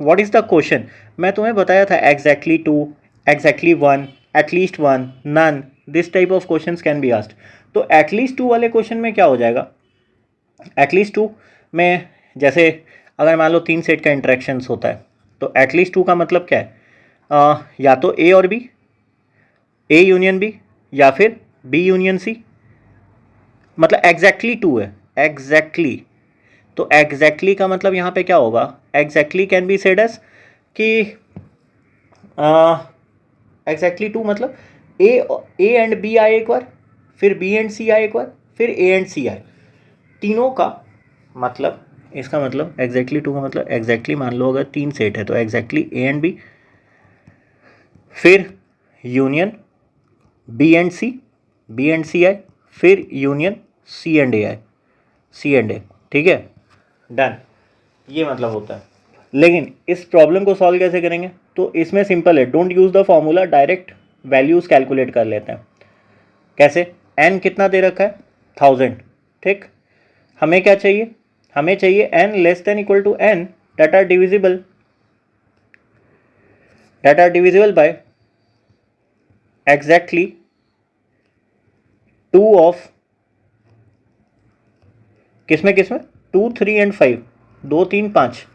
what is the question, मैं तुम्हें बताया था exactly 2, exactly 1, at least 1, none, this type of question can be asked. तो एटलीस्ट 2 वाले क्वेश्चन में क्या हो जाएगा? एटलीस्ट 2 में जैसे अगर मान लो 3 सेट का इंटरेक्शंस होता है तो एटलीस्ट 2 का मतलब क्या है, या तो ए और बी, ए यूनियन बी, या फिर बी यूनियन सी, मतलब एग्जैक्टली 2 है, एग्जैक्टली। तो एग्जैक्टली का मतलब यहाँ पे क्या होगा, exactly can be said as कि एग्जैक्टली 2 मतलब ए एंड बी आए एक बार, फिर बी एंड सी आए एक बार, फिर ए एंड सी आए, तीनों का मतलब, इसका मतलब एग्जैक्टली 2 का मतलब एग्जैक्टली मान लो अगर 3 सेट है तो एग्जैक्टली ए एंड बी, फिर यूनियन बी एंड सी आए, फिर यूनियन सी एंड ए आए, सी एंड ए, ठीक है, डन। ये मतलब होता है। लेकिन इस प्रॉब्लम को सॉल्व कैसे करेंगे, तो इसमें सिंपल है, don't use the formula, direct values calculate कर लेते हैं। कैसे, n कितना दे रखा है 1000, ठीक, हमें क्या चाहिए, हमें चाहिए n less than equal to n that are divisible by exactly 2 of किसमें 2, 3 एंड 5, 2, 3, 5,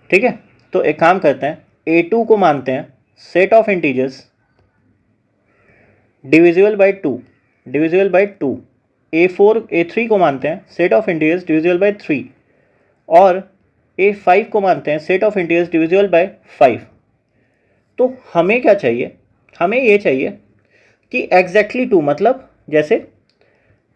ठीक है। तो एक काम करते हैं, a2 को मानते हैं set of integers divisible by 2, a4 a3 को मानते हैं set of integers divisible by 3, और a5 को मानते हैं set of integers divisible by 5। तो हमें क्या चाहिए, हमें ये चाहिए कि एग्जैक्टली 2 मतलब जैसे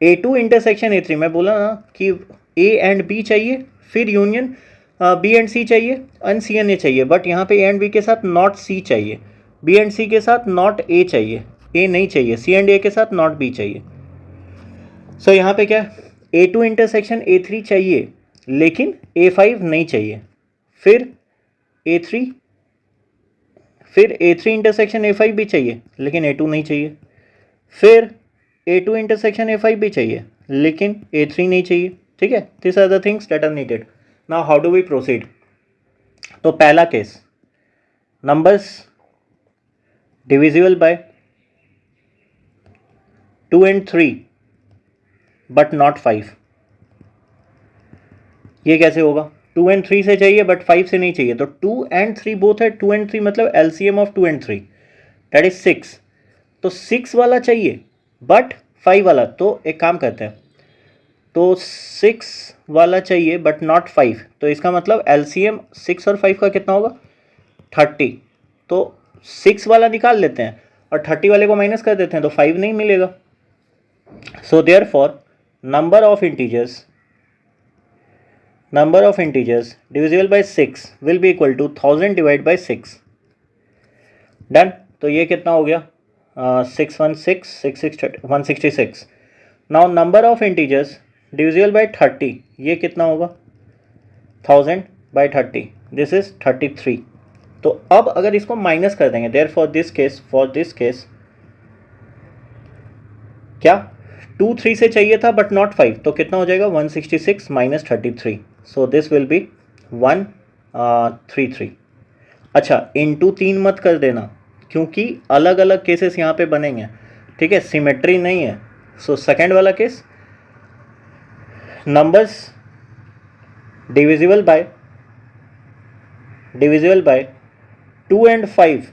a2 इंटरसेक्शन a3, मैं बोला ना कि a एंड b चाहिए, फिर यूनियन b एंड c चाहिए, एंड c एंड a चाहिए, बट यहाँ पे a एंड b के साथ नॉट c चाहिए, b एंड c के साथ नॉट a चाहिए, a नहीं चाहिए, c एंड a के साथ नॉट b चाहिए। सो यहाँ पे क्या, a2 इंटरसेक्शन a3 चाहिए लेकिन a5 नहीं चाहिए, फिर a3 इंटरसेक्शन a5 भी चाहिए लेकिन a2 नहीं चाहिए, फिर a2 इंटरसेक्शन a5 भी चाहिए लेकिन a3 नहीं चाहिए, ठीक है। This are the things that are needed. Now how do we proceed. तो पहला case, numbers divisible by 2 and 3 but not 5, ये कैसे होगा, 2 एंड 3 से चाहिए बट 5 से नहीं चाहिए, तो 2 एंड 3 बोथ है, 2 एंड 3 मतलब LCM of 2 and 3 that is 6, तो 6 वाला चाहिए बट 5 वाला, तो एक काम करते हैं, तो 6 वाला चाहिए बट नॉट 5, तो इसका मतलब एलसीएम 6 और 5 का कितना होगा 30, तो 6 वाला निकाल लेते हैं और 30 वाले को माइनस कर देते हैं तो 5 नहीं मिलेगा। So therefore number of integers divisible by 6 will be equal to 1000 divide by 6, done. तो ये कितना हो गया 166। Now number of integers divisible by 30, ये कितना होगा 1000 बाय 30, दिस इज 33। तो अब अगर इसको माइनस कर देंगे, देयर फॉर दिस केस क्या 2 3 से चाहिए था बट नॉट 5, तो कितना हो जाएगा 166 minus 33, so this will B 133। अच्छा, इंटू 3 मत कर देना क्योंकि अलग अलग केसेस यहाँ पे बनेंगे, ठीक है, सिमेट्री नहीं है। सो सेकेंड वाला case, numbers divisible by 2 and 5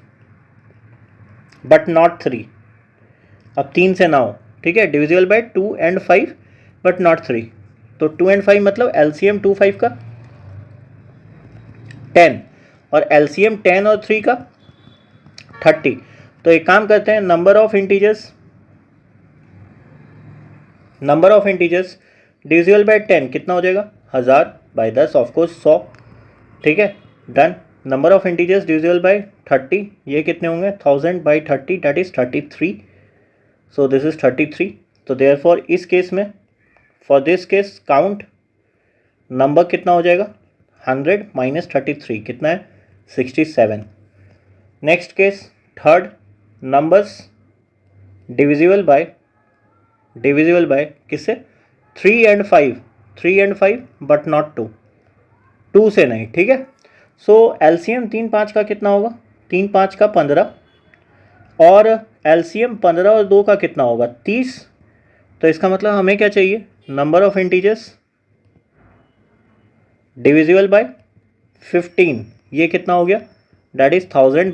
but not 3, अब 3 से ना हो, ठीक है, divisible by 2 and 5 but not 3, तो 2 एंड 5 मतलब एलसीएम 2 5 का 10 और एलसीएम 10 और 3 का 30। तो एक काम करते हैं, number of integers divisible bye 10 कितना हो जाएगा 1000 बाय 10 ऑफकोर्स 100, ठीक है, done. Number of integers divisible by 30, ये कितने होंगे 1000 by 30 that is 33, so this is 33। तो देयरफॉर इस केस में, for this case count number कितना हो जाएगा 100 माइनस 33 कितना है 67। Next case third, numbers divisible by किससे 3 एंड 5 बट नॉट 2 से नहीं, ठीक है। सो एलसीएम 3 5 का कितना होगा 3 5 का 15 और एलसीएम 15 और 2 का कितना होगा 30, तो इसका मतलब हमें क्या चाहिए, number of integers divisible by 15, ये कितना हो गया, डैट इज 1000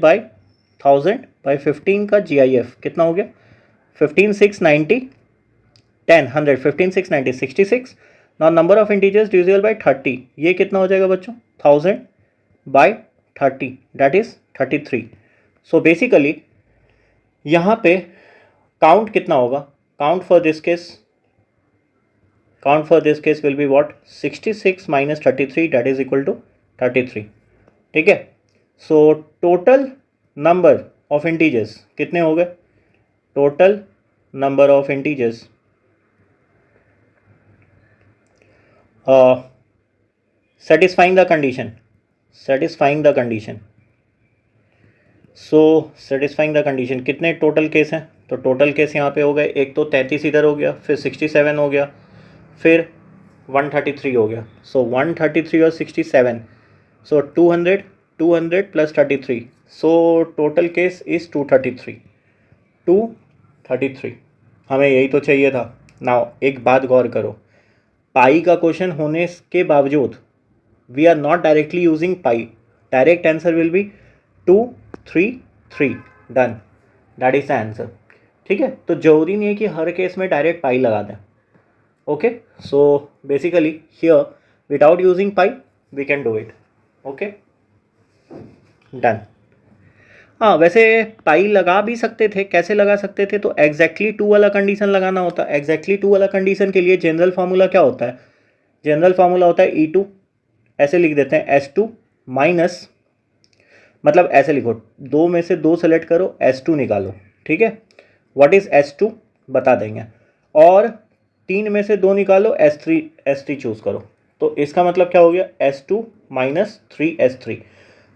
का GIF कितना हो गया, 15 6 90 10 100, 15 6 90 66। Now number of integers divisible by 30, ये कितना हो जाएगा बच्चों, 1000/30 डैट इज 33। सो बेसिकली यहाँ पे काउंट कितना होगा, count for this case will be what, 66 - 33 that is equal to 33। ठीक है, so total number of integers कितने हो गए, total number of integers satisfying the condition, so satisfying the condition कितने टोटल केस हैं, तो टोटल केस यहाँ पे हो गए, एक तो 33 इधर हो गया, फिर 67 हो गया, फिर 133 हो गया। सो 133 और 67, सो 200 plus 33, so total case is 233। हमें यही तो चाहिए था। नाउ एक बात गौर करो, पाई का क्वेश्चन होने के बावजूद we are not directly using PIE, direct answer will be 233, done, that is the answer. ठीक है, तो जरूरी नहीं है कि हर केस में डायरेक्ट पाई लगा दें। Okay, so basically here without using PIE we can do it. Okay, done. हाँ, वैसे पाई लगा भी सकते थे, कैसे लगा सकते थे, तो एग्जैक्टली 2 वाला कंडीशन लगाना होता है। एग्जैक्टली 2 वाला कंडीशन के लिए जनरल फार्मूला क्या होता है, जनरल फार्मूला होता है E2, ऐसे लिख देते हैं S2 माइनस, मतलब ऐसे लिखो, 2 में से 2 सेलेक्ट करो, S2 निकालो। ठीक है, व्हाट इज S2 बता देंगे, और 3 में से 2 निकालो, S3 चूज करो। तो इसका मतलब क्या हो गया, S2 minus 3S3।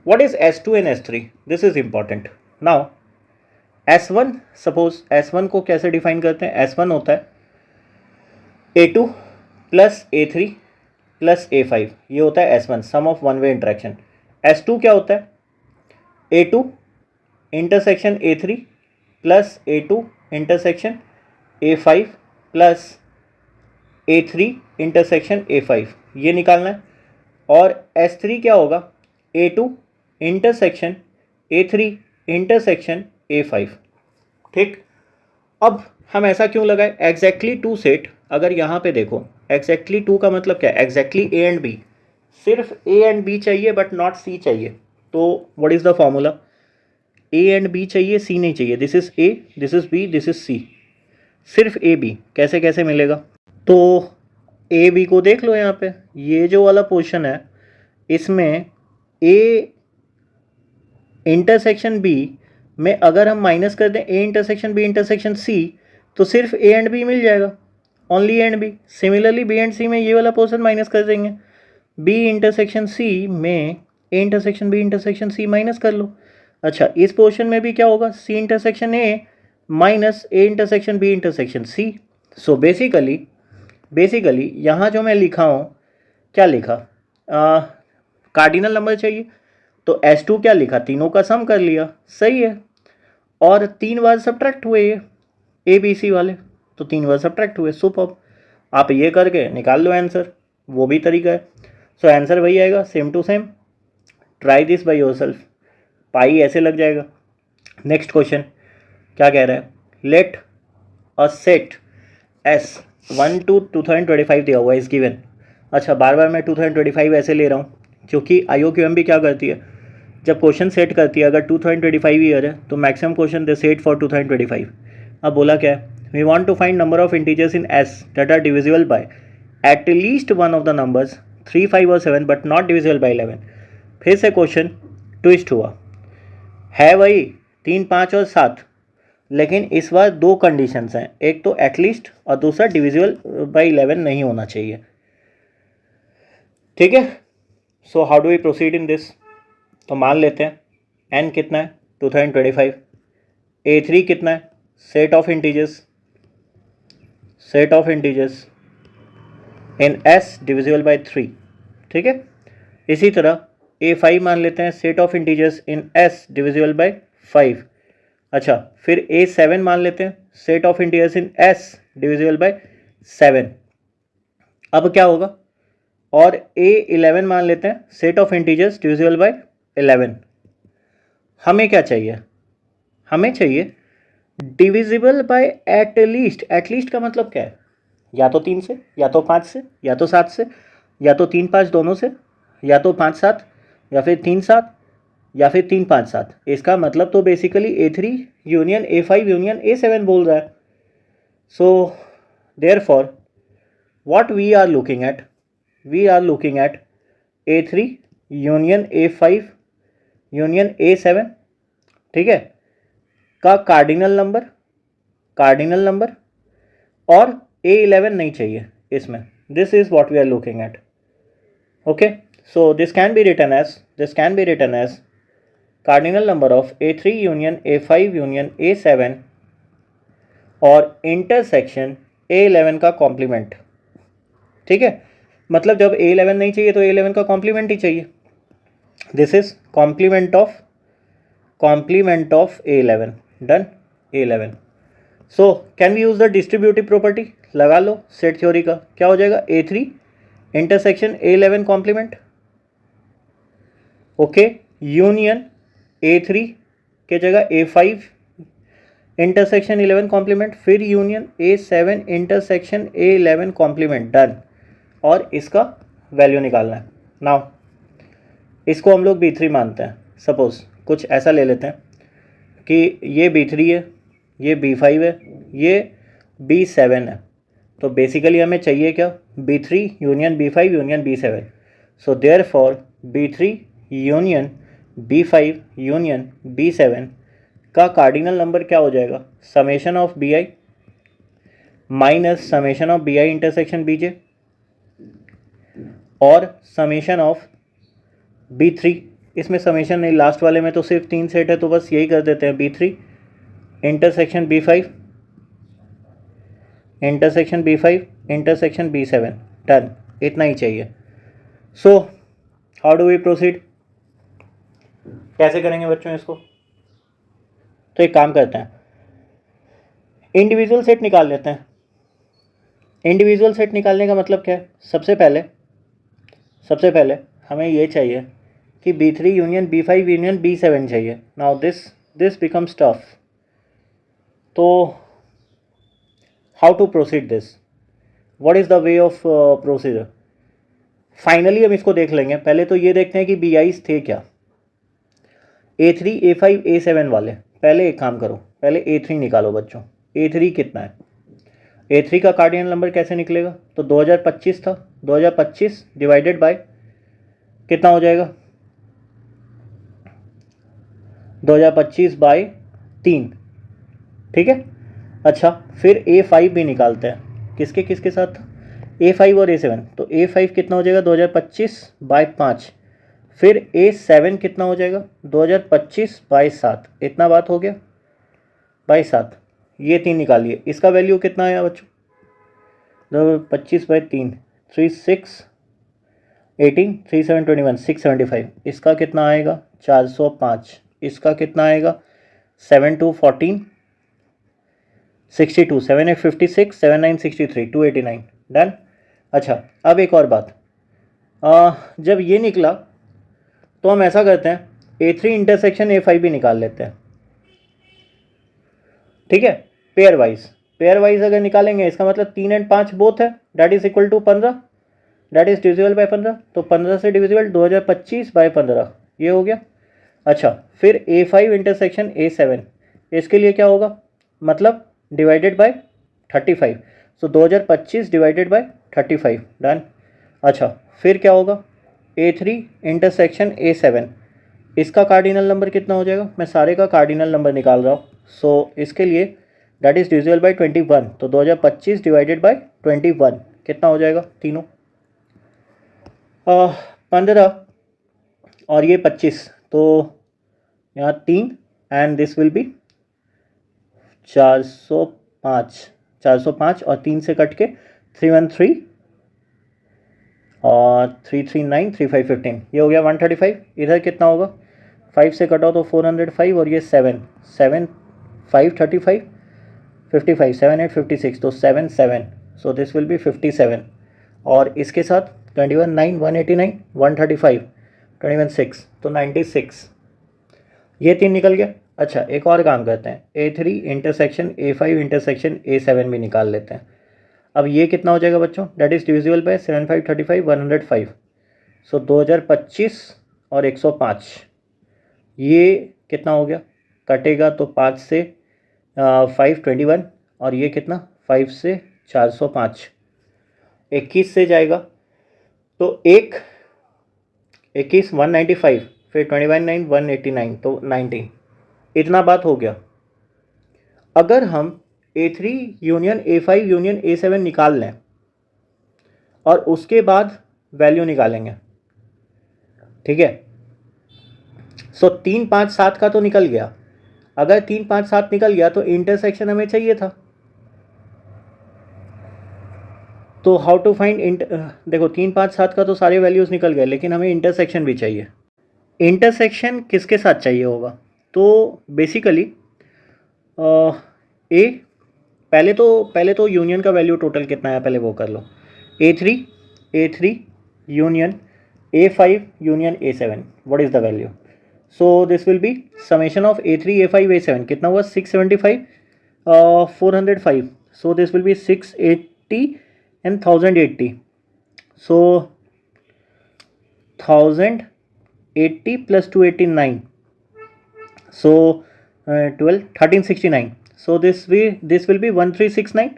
What is S2 and S3? This is important. Now S1, suppose S1 को कैसे डिफाइन करते हैं, S1 होता है A2 plus A3 plus A5, ये होता है S1, sum of one way interaction. S2 क्या होता है, A2 intersection A3 plus A2 intersection A5 plus A3 intersection A5, ये निकालना है। और S3 क्या होगा, A2 intersection A3 intersection A5। ठीक, अब हम ऐसा क्यों लगाए, एग्जैक्टली 2 सेट, अगर यहाँ पे देखो एग्जैक्टली 2 का मतलब क्या है, एग्जैक्टली A एंड B, सिर्फ A एंड B चाहिए बट नॉट C चाहिए। तो what is the formula, A and B चाहिए, C नहीं चाहिए, this is A, this is B, this is C, सिर्फ A B कैसे कैसे मिलेगा, तो A B को देख लो, यहाँ पे ये जो वाला पोर्शन है इसमें A इंटरसेक्शन B में अगर हम माइनस कर दें A intersection B intersection C, तो सिर्फ A एंड B मिल जाएगा, only A and B। Similarly B and C में ये वाला पोर्शन माइनस कर देंगे, B इंटरसेक्शन C में A intersection B intersection C minus कर लो। अच्छा, इस पोर्शन में भी क्या होगा, C intersection A minus A intersection B intersection C। So basically यहाँ जो मैं लिखा हूँ, क्या लिखा, कार्डिनल नंबर चाहिए, तो S2 क्या लिखा, तीनों का सम कर लिया, सही है, और 3 बार सब्ट्रैक्ट हुए ये ABC वाले, तो 3 बार सब्ट्रैक्ट हुए, सुपर। आप ये करके निकाल लो आंसर, वो भी तरीका है। सो आंसर वही आएगा, same to same, try this by yourself, pi ऐसे लग जाएगा। नेक्स्ट क्वेश्चन क्या कह रहा है, late a set S1 to 2025 दिया हुआ इज गिवन। अच्छा, बार बार मैं 2025 ऐसे ले रहा हूँ क्योंकि IOQM भी क्या करती है, जब क्वेश्चन सेट करती है, अगर 2025 ईयर है तो maximum question they set for 2025। अब बोला क्या है, we want to find number of integers in S that are divisible by at least one of the numbers 3, 5 और 7 बट नॉट डिविजिबल बाय 11। फिर से क्वेश्चन ट्विस्ट हुआ, है वही 3, 5 और 7, लेकिन इस बार 2 कंडीशंस हैं, एक तो एटलीस्ट और दूसरा डिविजिबल बाय 11 नहीं होना चाहिए। ठीक है, so how do we proceed in this, तो मान लेते हैं n कितना है 2025, A3 कितना है, set of integers in S divisible by 3। ठीक है, इसी तरह A5 मान लेते हैं, set of integers in S divisible by 5। अच्छा, फिर A7 मान लेते हैं, set of integers in S divisible by 7। अब क्या होगा, और A11 मान लेते हैं, set of integers divisible bye 11। हमें क्या चाहिए, हमें चाहिए डिविजिबल बाय एटलीस्ट। एटलीस्ट का मतलब क्या है, या तो 3 से, या तो 5 से, या तो 7 से, या तो 3 5 दोनों से, या तो 5 7, या फिर 3 7, या फिर 3 5 7। इसका मतलब तो basically A3 union A5 union A7 बोल रहा है। So therefore what we are looking at, we are looking at A3 union A5 union A7, ठीक है, का कार्डिनल नंबर, कार्डिनल नंबर, और A11 नहीं चाहिए इसमें। This is what we are looking at. Okay, so this can be written as cardinal number of A3 union A5 union A7 और intersection A11 का complement. ठीक है, मतलब जब A11 नहीं चाहिए तो A11 का कॉम्प्लीमेंट ही चाहिए। This is complement of A11। Done, A11। So can we use the distributive property, लगा लो सेट थ्योरी का। क्या हो जाएगा, A3 intersection A11 complement, okay, union A3 के जगह A5 इंटरसेक्शन 11 कॉम्प्लीमेंट, फिर union A7 intersection A11 complement. Done, और इसका वैल्यू निकालना है। नाउ इसको हम लोग B3 मानते हैं। सपोज कुछ ऐसा ले लेते हैं कि ये B3 है, ये B5 है, ये B7 है। तो बेसिकली हमें चाहिए क्या, B3 union B5 union B7। So therefore B3 union B5 union B7 का कार्डिनल नंबर क्या हो जाएगा, summation of BI minus summation of BI intersection BJ और समेशन ऑफ B3। इसमें समेशन नहीं, लास्ट वाले में तो सिर्फ 3 सेट है, तो बस यही कर देते हैं, B3 intersection B5 intersection B5 intersection B7। Done, इतना ही चाहिए। So how do we proceed, कैसे करेंगे बच्चों इसको। तो एक काम करते हैं, इंडिविजुअल सेट निकाल लेते हैं। इंडिविजुअल सेट निकालने का मतलब क्या है, सबसे पहले हमें ये चाहिए कि B3 union B5 union B7 चाहिए। Now this becomes tough. तो how to proceed this, what is the way of procedure. Finally हम इसको देख लेंगे, पहले तो ये देखते हैं कि BIs थे क्या, A3 A5 A7 वाले। पहले एक काम करो, पहले A3 निकालो बच्चों। A3 कितना है, A3 का कार्डिनल नंबर कैसे निकलेगा, तो 2025 था, 2025 डिवाइडेड बाय कितना हो जाएगा, 2025 बाय 3, ठीक है। अच्छा, फिर A5 भी निकालते हैं, किसके किसके साथ, A5 और A7। तो A5 कितना हो जाएगा, 2025 बाय 5, फिर A7 कितना हो जाएगा, 2025 बाय 7। इतना बात हो गया, बाय 7, ये 3 निकालिए। इसका वैल्यू कितना आया बच्चों, 25 बाय 3, 3 6 18, 3 7 21, 675। इसका कितना आएगा, 405। इसका कितना आएगा, 7 2 14, 62, 7 8 56, 7 9 63, 289। डन। अच्छा, अब एक और बात, जब ये निकला तो हम ऐसा करते हैं, A3 इंटरसेक्शन A5 भी निकाल लेते हैं, ठीक है, पेयर वाइज अगर निकालेंगे, इसका मतलब 3 और 5 बोथ है, that is equal to 15, that is divisible by 15। तो 15 से डिविजिबल 2025 बाय 15, ये हो गया। अच्छा, फिर A5 इंटरसेक्शन A7, इसके लिए क्या होगा, मतलब divided by 35। So 2025 divided bye 35। Done. अच्छा, फिर क्या होगा, A3 इंटरसेक्शन A7, इसका कार्डिनल नंबर कितना हो जाएगा, मैं सारे का कार्डिनल नंबर निकाल रहा हूँ। सो इसके लिए दैट इज डिविजिबल बाय 21। तो 2025 डिवाइडेड बाय 21 कितना हो जाएगा, तीनों 15 और ये 25, तो यहाँ 3 एंड दिस विल बी 405 और 3 से कट के 313 और 339 3515, ये हो गया 135। इधर कितना होगा, 5 से कटाओ तो 405 और ये 7 5 35 55 7 8 56, तो 7 7, सो दिस विल बी 57। और इसके साथ 21 9 189 135 21 6 तो 96, ये 3 निकल गया। अच्छा एक और काम करते हैं, A3 intersection A5 intersection A7 भी निकाल लेते हैं। अब ये कितना हो जाएगा बच्चों, डेट इज डिविजिबल बाय 7 5 35 105, सो 2025 और 105, ये कितना हो गया, कटेगा तो 5 से 521, और ये कितना 5 से 405, 21 से जाएगा तो 21 195, फिर 21 9 189 तो 90, इतना बात हो गया। अगर हम A3 union A5 union A7 निकाल लें और उसके बाद वैल्यू निकालेंगे, ठीक है, सो 3 5 7 का तो निकल गया। अगर 3 5 7 निकल गया तो इंटरसेक्शन हमें चाहिए था, तो हाउ टू फाइंड देखो 3 5 7 का तो सारे वैल्यूज़ निकल गए, लेकिन हमें इंटरसेक्शन भी चाहिए। इंटरसेक्शन किसके साथ चाहिए होगा, तो बेसिकली ए पहले तो यूनियन का वैल्यू टोटल कितना है पहले वो कर लो। A3 union A5 union A7, what is the value, so this will be summation of A3 A5 A7, कितना हुआ 675 405, सो this will B 680 and 1080, so 1080 plus 289, so 12 1369, so this will be 1369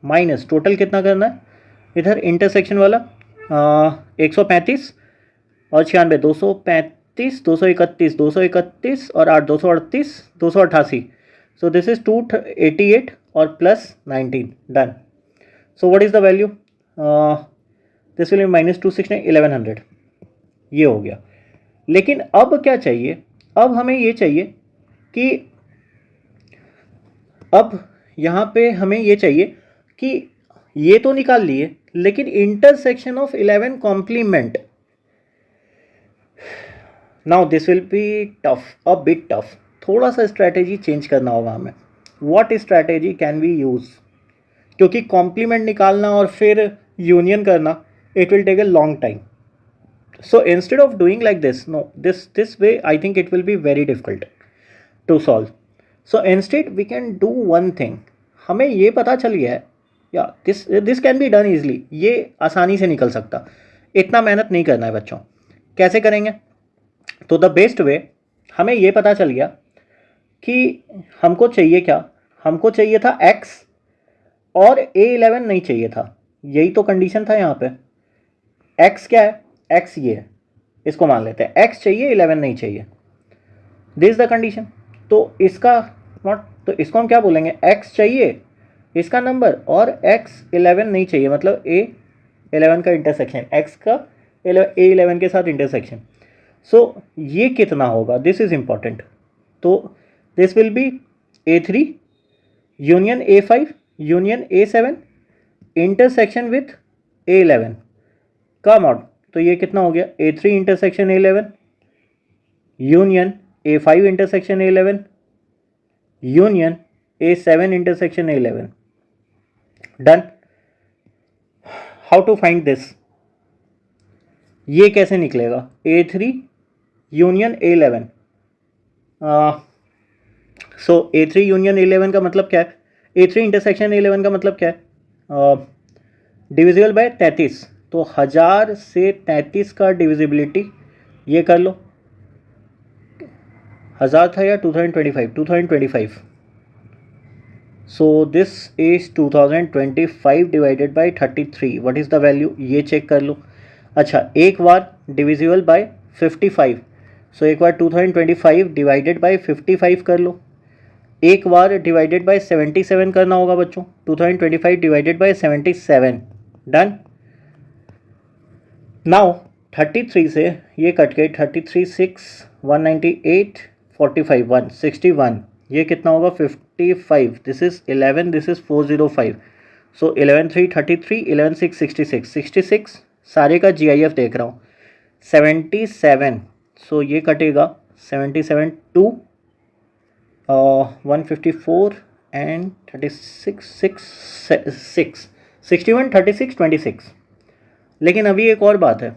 minus total कितना करना है इधर intersection वाला 135 और 96 235 231 231 और 8 238 288, so this is 288 और plus 19, done. So what is the value, this will B -269 1100, ये हो गया। लेकिन अब क्या चाहिए, अब हमें ये चाहिए कि अब यहाँ पे हमें ये चाहिए कि ये तो निकाल लिए, लेकिन intersection of 11 complement, now this will be tough, a bit tough, थोड़ा सा स्ट्रैटेजी चेंज करना होगा हमें। What strategy can we use, क्योंकि कॉम्प्लीमेंट निकालना और फिर यूनियन करना, it will take a long time. So instead of doing like this, no this way I think it will be very difficult to solve. So instead we can do one thing, हमें ये पता चल गया है या this can be done easily, ये आसानी से निकल सकता, इतना मेहनत नहीं करना है बच्चों। कैसे करेंगे, तो द बेस्ट वे, हमें ये पता चल गया कि हमको चाहिए क्या, हमको चाहिए था x और A11 नहीं चाहिए था, यही तो कंडीशन था यहाँ पे। x क्या है, x ये है, इसको मान लेते हैं, x चाहिए 11 नहीं चाहिए, दिस द कंडीशन। तो इसका नॉट, तो इसको हम क्या बोलेंगे, x चाहिए इसका नंबर और x 11 नहीं चाहिए, मतलब A11 का इंटरसेक्शन, x का A11 के साथ इंटरसेक्शन। सो ये कितना होगा, दिस इज इंपॉर्टेंट। तो this will be A3 union A5 union A7 intersection with A11 का मॉड, तो ये कितना हो गया, A3 intersection A11 union A5 intersection A11 union A7 intersection A11, done. How to find this, ये कैसे निकलेगा, A3 यूनियन A11, सो A3 union A11 का मतलब क्या है, A3 इंटरसेक्शन A11 का मतलब क्या है, डिविजिबल बाय 33, तो 1000 से 33 का डिविजिबिलिटी ये कर लो, 1000 था या 2025, सो this is 2025 divided bye 33, what is the value, ये चेक कर लो। अच्छा एक बार डिविजिबल बाय 55, सो एक बार 2025 डिवाइडेड बाय 55 कर लो, एक बार डिवाइडेड बाय 77 करना होगा बच्चों, 2025 डिवाइडेड बाय 77, डन। नाउ 33 से ये कट गई, 33 6 198 45 161, ये कितना होगा 55, दिस इज 11, दिस इज 405, सो 11 3 33 11 6 66 66, सारे का GIF देख रहा हूँ 77, सो ये कटेगा 77 2 154 and 36 6 6 61 36 26, लेकिन अभी एक और बात है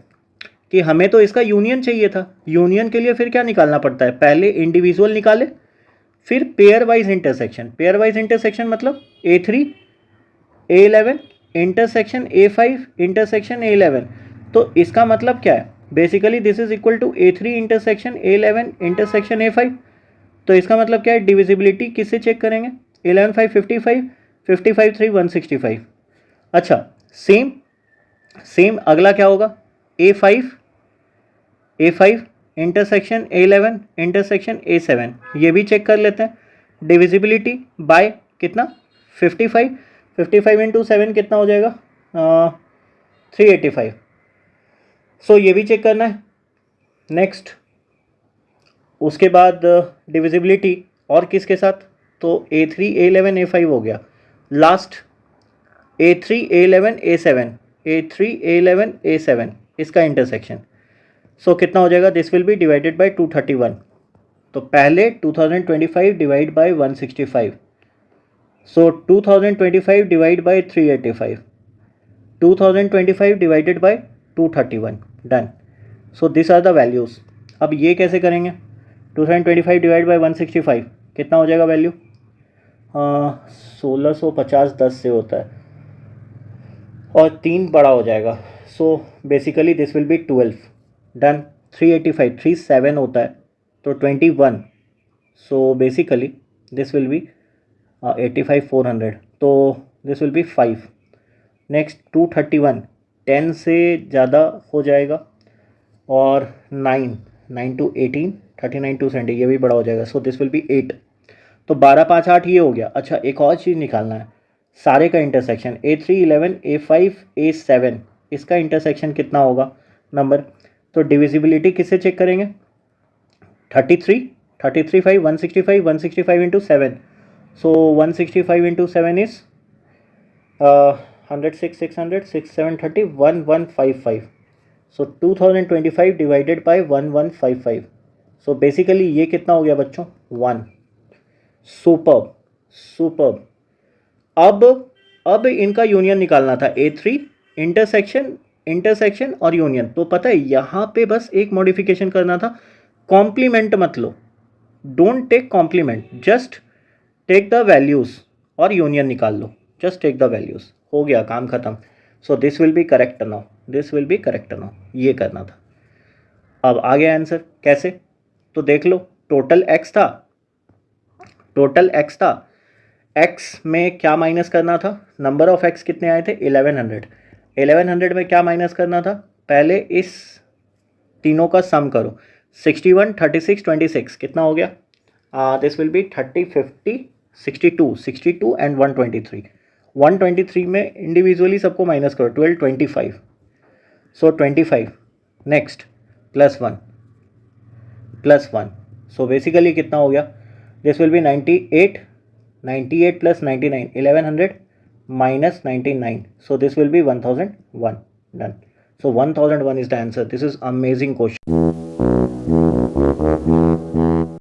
कि हमें तो इसका यूनियन चाहिए था। यूनियन के लिए फिर क्या निकालना पड़ता है, पहले इंडिविजुअल निकाले फिर pair wise intersection. Pair wise intersection मतलब A3 A11 intersection A5 intersection A11। तो इसका मतलब क्या है, basically this is equal to A3 intersection A11 intersection A5। तो इसका मतलब क्या है, डिविजिबिलिटी किससे चेक करेंगे, 11 5 55 55 3 165। अच्छा सेम सेम अगला क्या होगा, A5 intersection A11 intersection A7, ये भी चेक कर लेते हैं। डिविजिबिलिटी बाय कितना, 55 55 इंटू 7 कितना हो जाएगा, 385। सो ये भी चेक करना है। नेक्स्ट उसके बाद डिविजिबिलिटी और किसके साथ, तो A3 A11 A5 हो गया। Last A3 A11 A7 A3 A11 A7 इसका इंटरसेक्शन। सो कितना हो जाएगा, this will be divided by 231। तो पहले 2025 divide by 165। So 2025 divide by 385, 2025 divided by 231, done. So this are the values. अब ये कैसे करेंगे, 2025 डिवाइड बाय 165 कितना हो जाएगा वैल्यू, 1650 10 से होता है और 3 बड़ा हो जाएगा। So basically this will B 12, done. 385 37 होता है तो 21। So basically this will B 85 400, तो दिस विल बी 5। नेक्स्ट 231 10 से ज़्यादा हो जाएगा और 9 टू 18 39 टू 70 ये भी बड़ा हो जाएगा। So this will B 8। तो 12 5 8 ये हो गया। अच्छा एक और चीज़ निकालना है, सारे का इंटरसेक्शन A3 11 A5 A7 इसका इंटरसेक्शन कितना होगा नंबर। तो डिविजिबिलिटी किससे चेक करेंगे, 33 33 5 165 165 into 7। So 165 into 7 is 106 600 6 7 30 1155। So 2025 divided bye 1155। So basically ये कितना हो गया बच्चों, 1। Superb superb. अब इनका यूनियन निकालना था, A3 इंटरसेक्शन और यूनियन। तो पता है यहाँ पे बस एक मॉडिफिकेशन करना था, कॉम्प्लीमेंट मत लो, don't take complement, just take the values और यूनियन निकाल लो, जस्ट टेक द वैल्यूज़, हो गया काम खत्म। So this will be correct now, this will be correct now, ये करना था। अब आ गया आंसर कैसे, तो देख लो, टोटल एक्स था, एक्स में क्या माइनस करना था, नंबर ऑफ एक्स कितने आए थे 1100। 1100 में क्या माइनस करना था, पहले इस तीनों का सम करो, 61 36 26 कितना हो गया, दिस विल बी 30 50 62 एंड 123। 123 में इंडिविजुअली सबको माइनस करो, 12 25। सो 25 नेक्स्ट +1 सो बेसिकली कितना हो गया, this will B 98 + 99 1100 minus 99, so this will be 1001, done. So 1001 is the answer. This is amazing question.